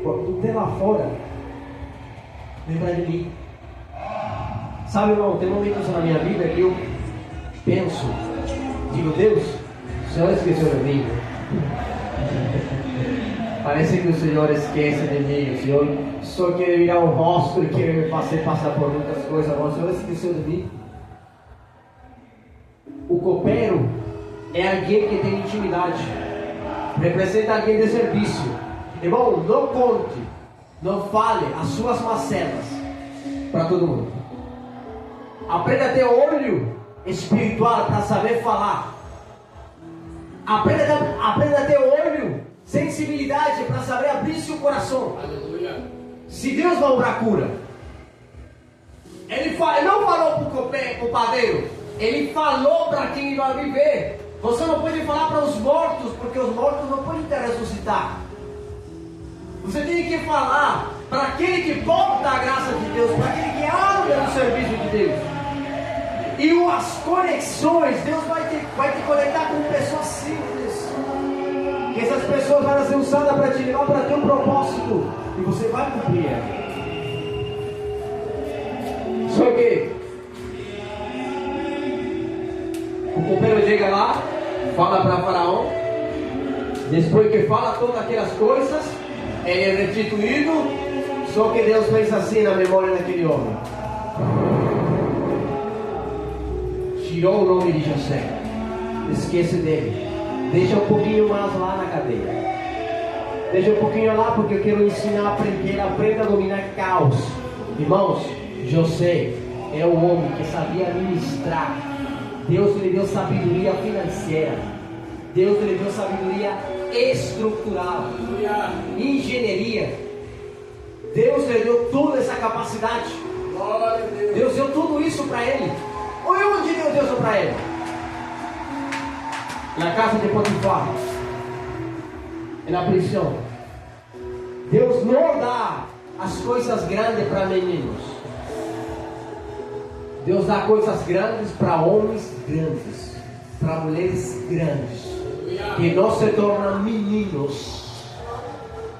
[SPEAKER 1] quando tu estiver lá fora, lembra de mim. Sabe, irmão, tem momentos na minha vida que eu penso, digo, Deus, o Senhor esqueceu de mim. Parece que o Senhor esquece de mim. O Senhor só quer virar o rosto e quer me fazer passar por muitas coisas. Mas o Senhor esqueceu de mim. O copeiro é alguém que tem intimidade. Representa alguém de serviço. Irmão, não conte, não fale as suas macelas para todo mundo. Aprenda a ter olho espiritual para saber falar. Aprenda a ter olho, sensibilidade para saber abrir seu coração.
[SPEAKER 2] Aleluia.
[SPEAKER 1] Se Deus vai orar cura, Ele não falou para o padeiro, Ele falou para quem vai viver. Você não pode falar para os mortos, porque os mortos não podem te ressuscitar. Você tem que falar para aquele que porta a graça de Deus, para aquele que anda no serviço de Deus. E as conexões, Deus vai te conectar com pessoas simples. Que essas pessoas vão ser usadas para te levar para teu propósito. E você vai cumprir. Só que o copeiro chega lá, fala para Faraó. Depois que fala todas aquelas coisas, ele é restituído. Só que Deus fez assim na memória daquele homem. Tirou o nome de José. Esquece dele. Deixa um pouquinho mais lá na cadeia. Deixa um pouquinho lá porque eu quero ensinar para que ele aprenda a dominar caos. Irmãos, José é o homem que sabia administrar. Deus lhe deu sabedoria financeira. Deus lhe deu sabedoria estrutural. Engenharia. Deus lhe deu toda essa capacidade.
[SPEAKER 2] Glória a Deus.
[SPEAKER 1] Deus deu tudo isso para ele. Olha onde Deus deu isso para ele. Na casa de Potifar. E na prisão. Deus não dá as coisas grandes para meninos. Deus dá coisas grandes para homens grandes, para mulheres grandes, que não se tornam meninos,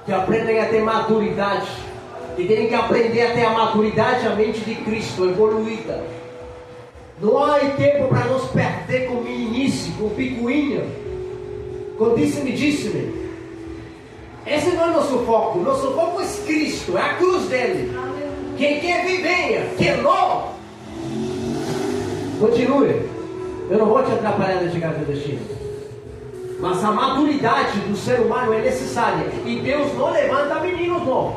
[SPEAKER 1] que aprendem a ter maturidade, que têm que aprender a ter a maturidade, a mente de Cristo evoluída. Não há tempo para nos perder com meninice, com picuinha, com disse-me. Esse não é nosso foco. Nosso foco é Cristo, é a cruz dele. Quem quer vir, venha. Quem não, continue. Eu não vou te atrapalhar de chegar ao teu destino. Mas a maturidade do ser humano é necessária. E Deus não levanta meninos, não.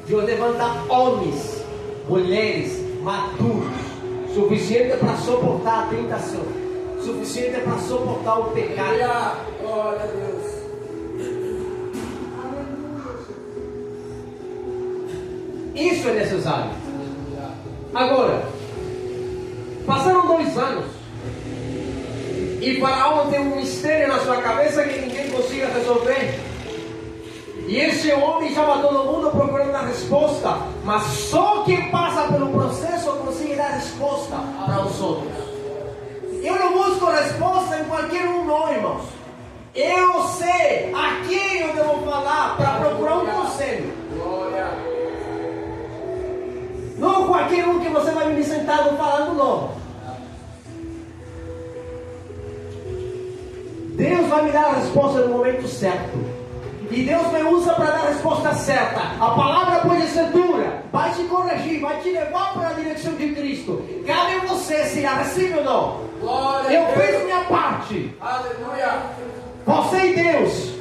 [SPEAKER 1] Deus levanta homens, mulheres maduros, suficiente para suportar a tentação, suficiente para suportar o pecado.
[SPEAKER 2] Glória a Deus.
[SPEAKER 1] Isso é necessário. Agora, passaram 2 anos e Faraó tem um mistério na sua cabeça que ninguém consiga resolver. E esse homem chama todo mundo procurando a resposta, mas só quem passa pelo processo consegue dar resposta para os outros. Eu não busco resposta em qualquer um, não, irmãos. Eu sei a quem eu devo falar para procurar um conselho.
[SPEAKER 2] Glória.
[SPEAKER 1] Não qualquer um que você vai me sentado falando, não. Deus vai me dar a resposta no momento certo. E Deus me usa para dar a resposta certa. A palavra pode ser dura, vai te corrigir, vai te levar para a direção de Cristo. Cabe a você se a recebe ou não.
[SPEAKER 2] Glória
[SPEAKER 1] Eu
[SPEAKER 2] a Deus.
[SPEAKER 1] fiz minha parte.
[SPEAKER 2] Aleluia.
[SPEAKER 1] Você e Deus.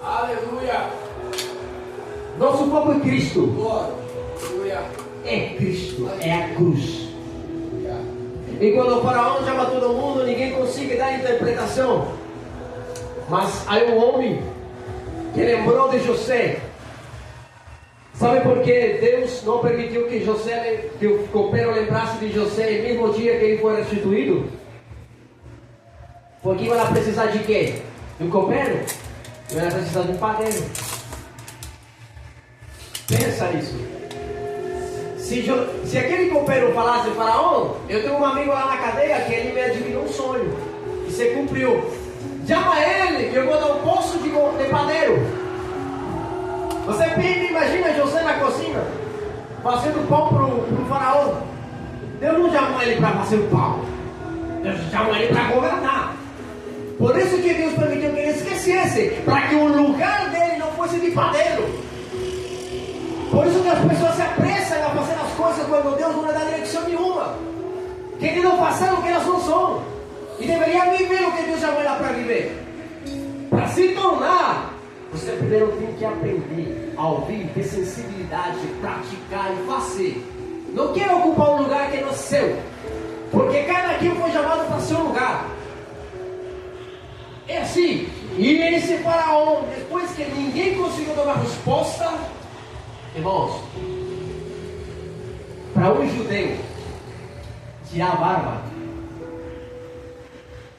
[SPEAKER 2] Aleluia.
[SPEAKER 1] Nosso foco é Cristo.
[SPEAKER 2] Glória. Aleluia.
[SPEAKER 1] É Cristo, é a cruz. E quando o faraó chama todo mundo, ninguém consegue dar interpretação. Mas há um homem que lembrou de José. Sabe por que Deus não permitiu que o copeiro lembrasse de José no mesmo dia que ele foi restituído? Porque iam precisar de quê? De um copeiro? Iam precisar de um padeiro. Pensa nisso. Se aquele copeiro falasse, Faraó, eu tenho um amigo lá na cadeia que ele me adivinhou um sonho. E você cumpriu. Chama ele, que eu vou dar um poço de padeiro. Você imagina José na cozinha, fazendo pão para o faraó. Deus não chamou ele para fazer o pão. Deus chamou ele para governar. Por isso que Deus permitiu que ele esquecesse, para que o lugar dele não fosse de padeiro. Por isso que as pessoas se apressam a fazer as coisas quando Deus não lhe dá direção nenhuma. Querendo fazer o que elas não são. E deveria viver o que Deus chamou ela para viver. Para se tornar, você primeiro tem que aprender a ouvir, ter sensibilidade, praticar e fazer. Não quer ocupar um lugar que não é seu, porque cada quem foi chamado para seu lugar. É assim. E esse faraó, depois que ninguém conseguiu dar uma resposta, irmãos, para um judeu tirar a barba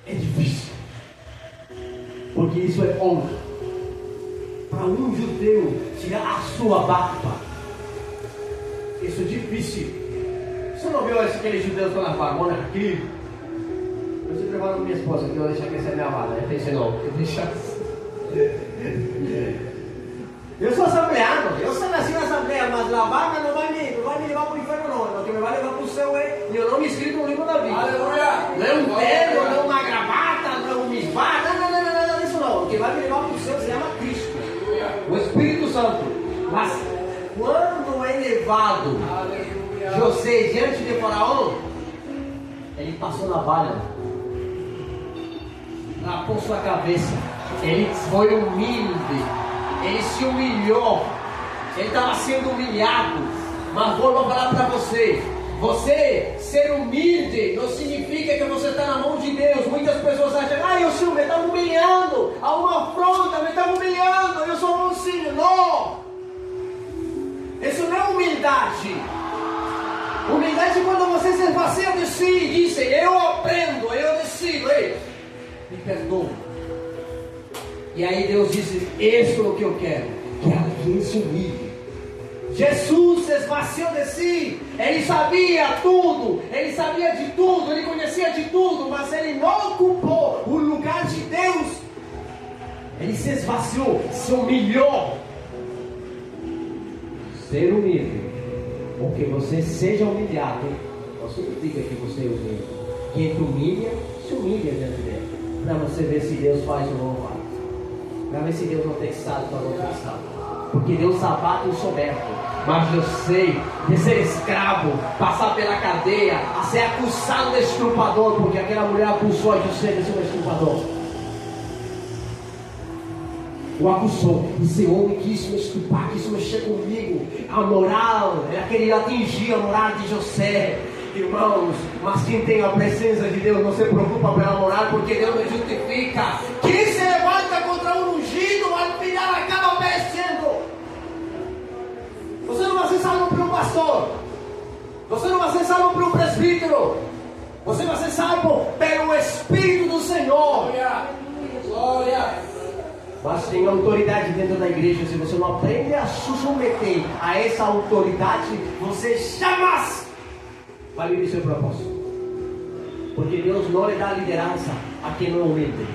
[SPEAKER 1] é difícil, porque isso é honra. Para um judeu tirar a sua barba, isso é difícil. Você não viu aqueles judeus com a barbona aqui? Eu sempre falo com minha esposa que eu vou deixar crescer minha barba. Eu pensei, não, eu deixar. Eu sou assembleano, eu sou nascido na assembleia, mas a barba não vai me levar para o inferno, não. O que me vai levar para o céu é eu não me inscrito no livro da vida.
[SPEAKER 2] Aleluia.
[SPEAKER 1] Não é um terno, não é uma gravata, não é um misbá, nada disso não. O que vai me levar para o céu se chama Cristo, o Espírito Santo. Mas quando é levado José diante de Faraó, ele passou na valha, rapou sua cabeça, ele foi humilde, ele se humilhou, ele estava sendo humilhado. Mas vou falar para você, você ser humilde não significa que você está na mão de Deus. Muitas pessoas acham, eu sou, me está humilhando, há uma afronta, me está humilhando, eu sou bonzinho. Não, isso não é humildade. Humildade é quando você se esvazia de si e diz, eu aprendo, eu decido, me perdoa. E aí Deus disse, isso é o que eu quero, que alguém se humilhe. Jesus se esvaziou de si, ele sabia tudo, ele sabia de tudo, ele conhecia de tudo, mas ele não ocupou o lugar de Deus. Ele se esvaziou, se humilhou. Ser humilde, porque você seja humilhado, não significa que você é humilde. Quem te humilha, se humilha diante dele, para você ver se Deus faz ou não faz. Para ver se Deus não tem estado para não ter estado. Porque Deus abate o soberbo. Mas eu sei de ser escravo, passar pela cadeia, a ser acusado de estuprador, porque aquela mulher acusou a José de ser um estuprador. O acusou, esse homem quis me estuprar, quis mexer comigo. A moral, ele atingia a moral de José. Irmãos, mas quem tem a presença de Deus não se preocupa pela moral, porque Deus me justifica. Quem se levanta contra um ungido, ao final acaba perecendo. Você não vai ser salvo por um pastor. Você não vai ser salvo por um presbítero. Você vai ser salvo pelo Espírito do Senhor. Glória. Glória. Mas tem autoridade dentro da igreja. Se você não aprende a se submeter a essa autoridade, você jamais vai viver seu propósito. Porque Deus não lhe dá liderança a quem não é humilde.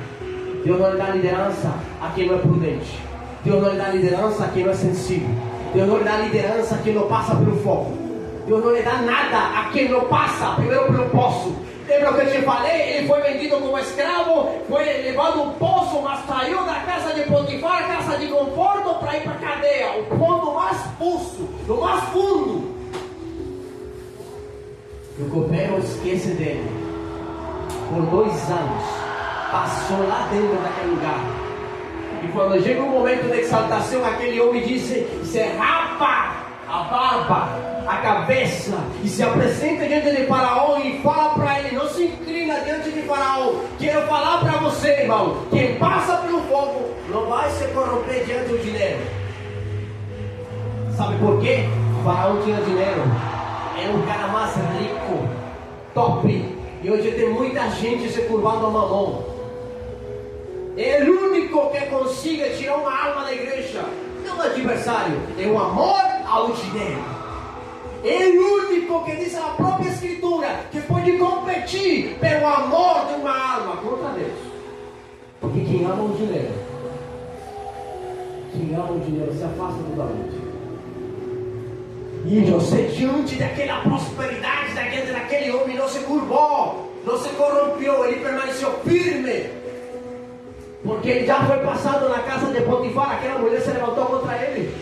[SPEAKER 1] Deus não lhe dá liderança a quem não é prudente. Deus não lhe dá liderança a quem não é sensível. Deus não lhe dá liderança a quem não passa pelo fogo. Deus não lhe dá nada a quem não passa primeiro pelo poço. Lembra o que eu te falei? Ele foi vendido como escravo, foi levado ao poço, mas saiu da casa de Potifar, casa de conforto, para ir para a cadeia, o ponto mais pulso, no mais fundo. E o copeiro esquece dele. Por 2 anos, passou lá dentro daquele lugar. E quando chega um momento de exaltação, aquele homem disse: se rapa a barba, a cabeça, e se apresenta diante de Faraó e fala para ele, não se inclina diante de Faraó. Quero falar para você, irmão, quem passa pelo fogo não vai se corromper diante do dinheiro. Sabe por quê? O Faraó tinha dinheiro, era um cara mais rico, top, e hoje tem muita gente se curvando a mamão. É o único que consiga tirar uma alma da igreja, não o adversário, é o amor ao dinheiro. É o único que diz a própria Escritura que pode competir pelo amor de uma alma contra Deus. Porque quem ama o dinheiro se afasta totalmente. E José, diante daquela prosperidade daquele homem, não se curvou, não se corrompeu, ele permaneceu firme. Porque ele já foi passado na casa de Potifar, aquela mulher se levantou contra ele,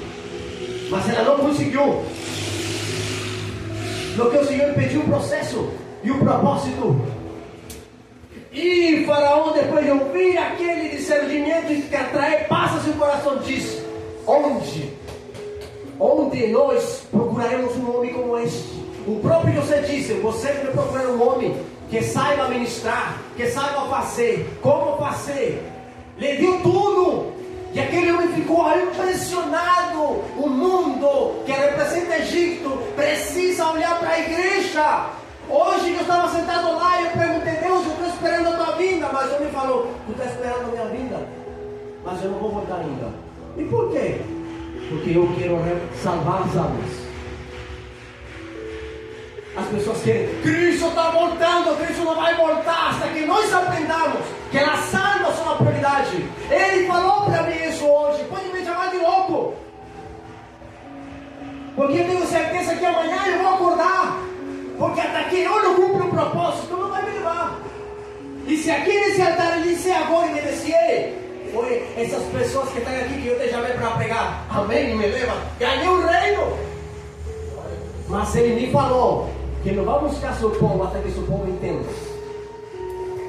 [SPEAKER 1] mas ela não conseguiu. No que o Senhor pediu o processo e o propósito. E Faraó, depois de ouvir aquele discernimento que atrai, passa seu coração, diz: onde nós procuraremos um homem como este? O próprio José disse: você deve procurar um homem que saiba ministrar, que saiba fazer, como fazer. Lhe deu tudo. E aquele homem ficou impressionado. O mundo que representa Egito precisa olhar para a igreja. Hoje eu estava sentado lá e eu perguntei: Deus, eu estou esperando a tua vinda. Mas ele me falou: tu está esperando a minha vinda, mas eu não vou voltar ainda. E por quê? Porque eu quero salvar as almas. As pessoas querem: Cristo está voltando, Cristo não vai voltar hasta que nós aprendamos que as almas são a prioridade. Ele falou para mim isso hoje. Pode me chamar de louco, porque eu tenho certeza que amanhã eu vou acordar. Porque até que eu não cumpro o propósito, não vai me levar. E se aqui nesse altar ele disse agora e me disse: ei, foi essas pessoas que estão aqui que eu te chamei para pregar, amém, e me leva, ganhei o reino. Mas ele me falou que não vai buscar seu povo até que seu povo entenda.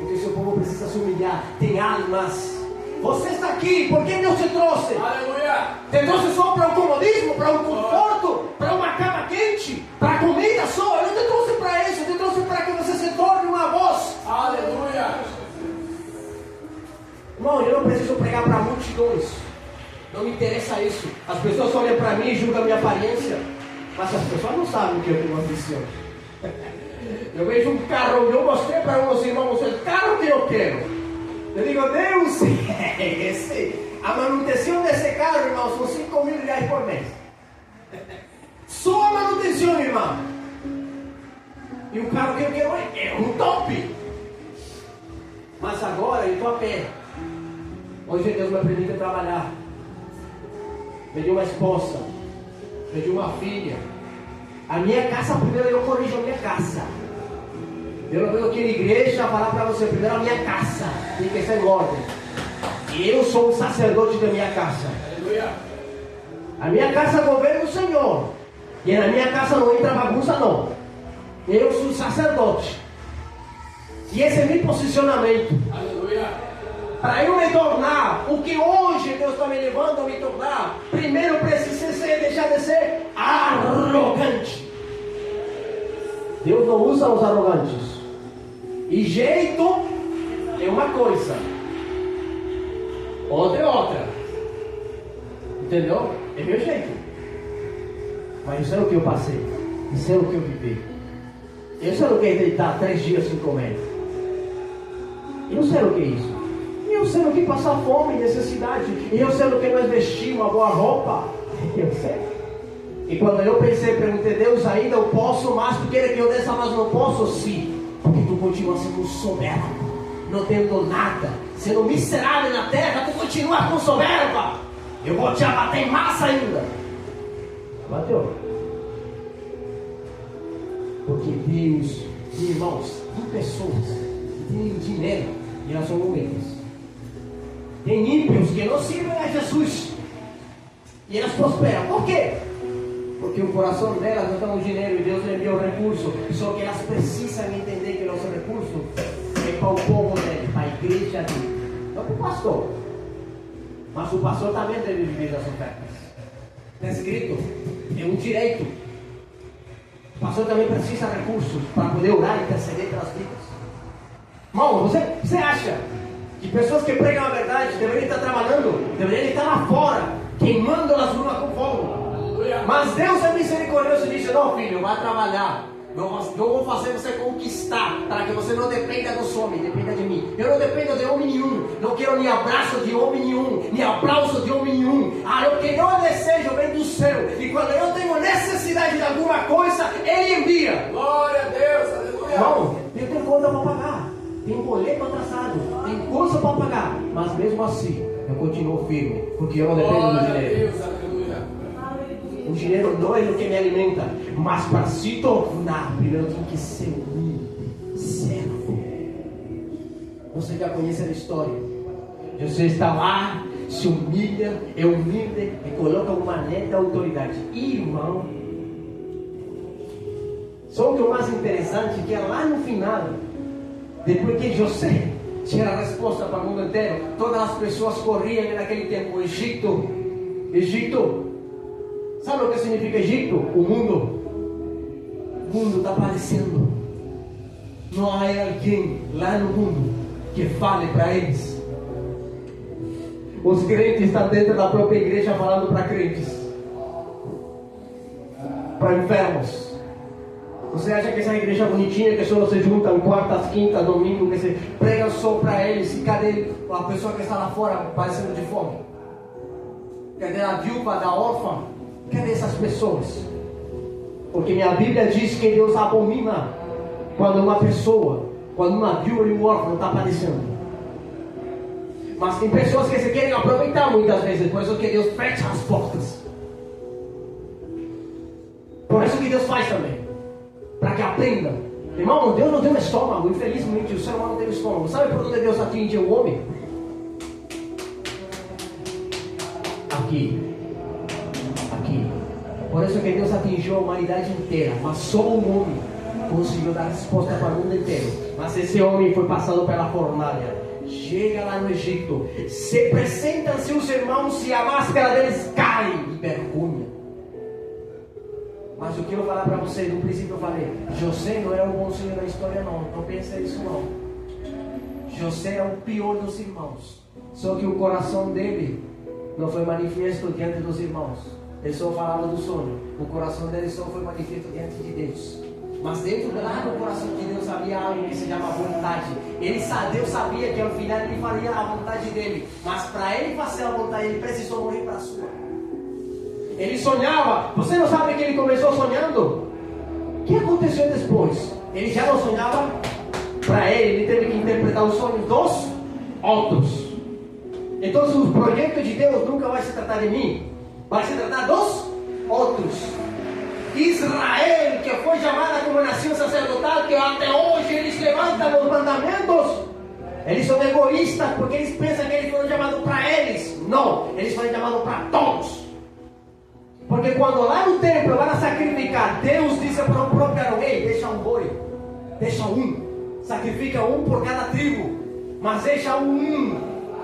[SPEAKER 1] Porque seu povo precisa se humilhar. Tem almas. Você está aqui, por que Deus te trouxe? Aleluia! Te trouxe só para um comodismo, para um conforto, para uma cama quente, para comida só? Eu não te trouxe para isso, eu te trouxe para que você se torne uma voz. Aleluia! Irmão, eu não preciso pregar para multidões. Não me interessa isso. As pessoas olham para mim e julgam a minha aparência, mas as pessoas não sabem que eu tenho uma ambição. Eu vejo um carro, eu mostrei para uns irmãos o carro que eu quero. Eu digo: Deus, a manutenção desse carro, irmão, são 5 mil reais por mês. Só a manutenção, irmão. E o carro que eu quero é um top. Mas agora eu estou a pé. Hoje Deus me permite trabalhar. Me deu uma esposa, me deu uma filha. A minha casa, primeiro eu corrijo a minha casa. Eu não venho aqui na igreja falar para você: primeiro a minha casa tem que estar em ordem. E eu sou o sacerdote da minha casa. A minha casa governa o Senhor. E na minha casa não entra bagunça não. Eu sou o sacerdote. E esse é meu posicionamento. Para eu me tornar o que hoje Deus está me levando a me tornar, primeiro preciso deixar de ser arrogante. Deus não usa os arrogantes. E jeito é uma coisa, outra é outra. Entendeu? É meu jeito. Mas eu sei o que eu passei. Eu sei o que eu vivi. Eu sei o que é deitar 3 dias sem comer. Eu sei o que é isso. Eu sei o que é passar fome e necessidade. E eu sei o que é nós vestir uma boa roupa. Eu sei. E quando eu pensei, perguntei, Deus, ainda eu posso mais, tu quer que eu desça, mas não posso? Sim. Porque tu continua sendo soberbo, não tendo nada, sendo miserável na terra, tu continua com soberba. Eu vou te abater em massa ainda. Bateu. Porque Deus, irmãos, tem pessoas que têm dinheiro e elas são humildes. Tem ímpios que não servem a Jesus e elas prosperam. Por quê? Porque o coração delas não está no dinheiro e Deus lhe enviou o recurso. Só que elas precisam entender que nosso recurso é para o povo dele, para a igreja dele, não para o pastor. Mas o pastor também deve viver das ofertas. Está escrito, é um direito. O pastor também precisa de recursos para poder orar e interceder pelas vidas. Irmão, você acha que pessoas que pregam a verdade deveriam estar trabalhando, deveriam estar lá fora, queimando as ruas com fogo? Mas Deus é misericordioso e disse, não filho, vai trabalhar. Eu vou fazer você conquistar, para que você não dependa dos homens, dependa de mim. Eu não dependo de homem nenhum, não quero nem abraço de homem nenhum, nem aplauso de homem nenhum. O que eu desejo vem do céu. E quando eu tenho necessidade de alguma coisa, Ele envia.
[SPEAKER 2] Glória a Deus, aleluia.
[SPEAKER 1] Não, eu tenho conta para pagar, tenho boleto atrasado, tenho coisa para pagar. Mas mesmo assim, eu continuo firme, porque eu não dependo do dinheiro. O dinheiro não é o que me alimenta, mas para se tornar, primeiro tem que ser humilde, servo. Você já conhece a história. José está lá, se humilha, é humilde e coloca uma neta autoridade. Irmão, só que o mais interessante é que lá no final, depois que José tinha a resposta para o mundo inteiro, todas as pessoas corriam naquele tempo. Egito. Sabe o que significa Egito? O mundo. O mundo está aparecendo. Não há alguém lá no mundo que fale para eles. Os crentes estão dentro da própria igreja falando para crentes, para enfermos. Você acha que essa igreja bonitinha que só se juntam quartas, quintas, domingo, que se pregam só para eles? E cadê a pessoa que está lá fora padecendo de fome? Cadê a viúva, da órfã? Cadê essas pessoas? Porque minha Bíblia diz que Deus abomina quando uma pessoa, quando uma viúva e um órfão está padecendo. Mas tem pessoas que se querem aproveitar muitas vezes, por isso que Deus fecha as portas. Por isso que Deus faz também, para que aprenda. Irmão, Deus não tem um estômago, infelizmente o ser humano não tem um estômago. Sabe por onde Deus atinge o homem? Aqui. Por isso que Deus atingiu a humanidade inteira, mas só um homem conseguiu dar resposta para o mundo inteiro. Mas esse homem foi passado pela fornalha. Chega lá no Egito, se apresentam seus irmãos e a máscara deles cai de vergonha. Mas o que eu vou falar para vocês, no princípio eu falei, José não era o bonzinho da história não pense isso não. José era o pior dos irmãos, só que o coração dele não foi manifesto diante dos irmãos. Ele só falava do sonho. O coração dele só foi manifesto diante de Deus. Mas dentro lá no coração de Deus havia algo que se chama vontade. Deus sabia que ao final ele faria a vontade dele. Mas para ele fazer a vontade, ele precisou morrer para a sua. Ele sonhava. Você não sabe que ele começou sonhando? O que aconteceu depois? Ele já não sonhava para ele teve que interpretar os sonhos dos outros. Então o projeto de Deus nunca vai se tratar de mim. Vai se tratar dos outros. Israel, que foi chamada como nação sacerdotal, que até hoje eles levantam os mandamentos, Eles são egoístas porque eles pensam que eles foram chamados para eles. Não, eles foram chamados para todos. Porque quando lá no templo vão sacrificar, Deus disse para o próprio Arão: ei, deixa um boi, deixa um, sacrifica um por cada tribo, mas deixa um,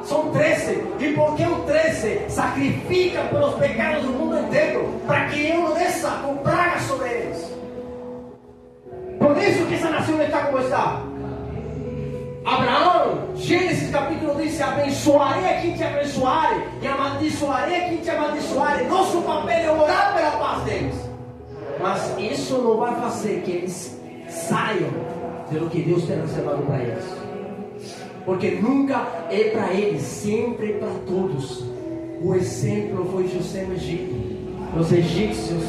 [SPEAKER 1] são 13. E por que o 13? Sacrifica pelos pecados do mundo inteiro, para que eu não desça com praga sobre eles. Por isso que essa nação está como está. Abraão, Gênesis capítulo 1 diz: abençoarei a quem te abençoarem e amaldiçoarei a quem te amaldiçoarem. Nosso papel é orar pela paz deles. Mas isso não vai fazer que eles saiam do que Deus tem reservado para eles. Porque nunca é para eles, sempre é para todos. O exemplo foi José no Egito. Os egípcios,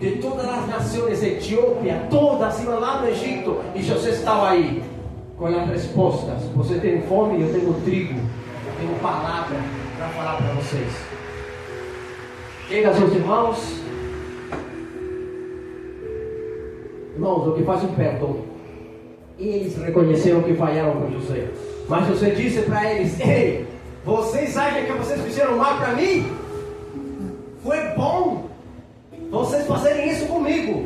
[SPEAKER 1] de todas as nações, Etiópia, todas iam lá no Egito, e José estava aí com as respostas. Você tem fome, eu tenho trigo, eu tenho palavra para falar para vocês. Chega, seus irmãos. Irmãos, o que faz um perdão. Eles reconheceram que falharam com José, mas José disse para eles: ei, vocês acham que vocês fizeram mal para mim? Foi bom vocês fazerem isso comigo,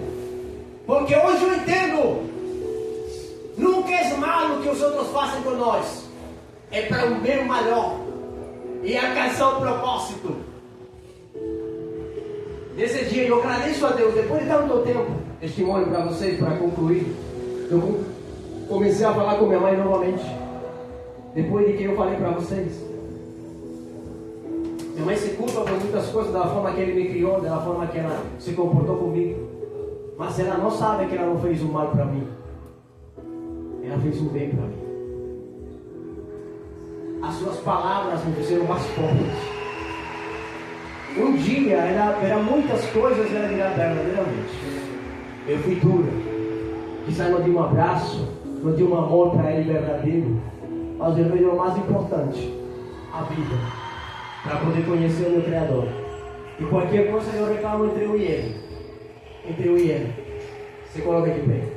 [SPEAKER 1] porque hoje eu entendo. Nunca é mal o que os outros fazem com nós, é para um bem maior e alcançar o propósito. Nesse dia eu agradeço a Deus. Depois de tanto tempo, testemunho para vocês, para concluir, eu comecei a falar com minha mãe novamente, depois de que eu falei para vocês. Minha mãe se culpa por muitas coisas, da forma que ele me criou, da forma que ela se comportou comigo, mas ela não sabe que ela não fez o mal para mim. Ela fez um bem para mim. As suas palavras me fizeram mais fortes. Um dia era muitas coisas, ela dirá verdadeiramente: eu fui dura. Quizá não dei um abraço, não dei um amor para ele verdadeiro, mas eu vejo o mais importante: a vida, para poder conhecer o meu Criador. E qualquer coisa eu reclamo entre eu e ele. Entre eu e ele. Você coloca aqui bem.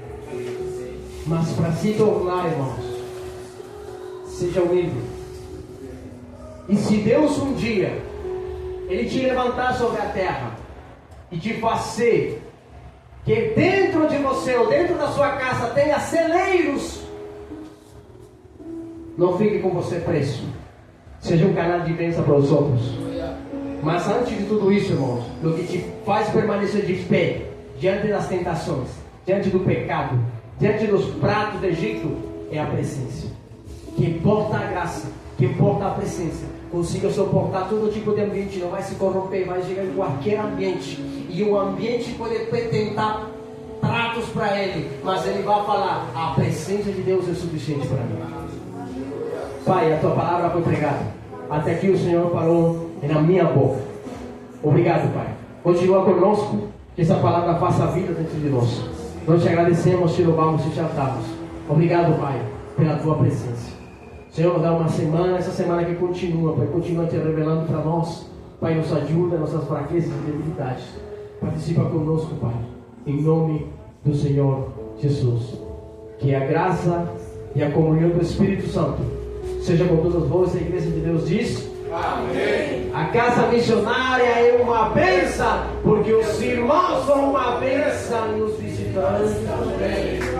[SPEAKER 1] Mas para se tornar, irmãos, seja humilde. E se Deus um dia Ele te levantar sobre a terra e te fazer que dentro de você ou dentro da sua casa tenha celeiros, não fique com você preso. Seja um canal de bênção para os outros. Mas antes de tudo isso, irmãos, o que te faz permanecer de pé diante das tentações, diante do pecado, diante dos pratos do Egito, é a presença. Que importa a graça, que importa a presença. Consiga suportar todo tipo de ambiente, não vai se corromper, vai chegar em qualquer ambiente. E o ambiente pode tentar pratos para ele, mas ele vai falar: a presença de Deus é suficiente para mim. Pai, a tua palavra foi pregada. Até aqui o Senhor falou na minha boca. Obrigado, Pai. Continua conosco, que essa palavra faça vida dentro de nós. Nós te agradecemos, te louvamos e te exaltamos. Obrigado, Pai, pela tua presença. Senhor, nos dá uma semana, essa semana que continua, Pai, continua te revelando para nós. Pai, nos ajuda, nossas fraquezas e debilidades. Participa conosco, Pai, em nome do Senhor Jesus. Que a graça e a comunhão do Espírito Santo seja com todos vós. A Igreja de Deus diz: amém. A casa missionária é uma bênção, porque os irmãos são uma bênção e os visitantes também.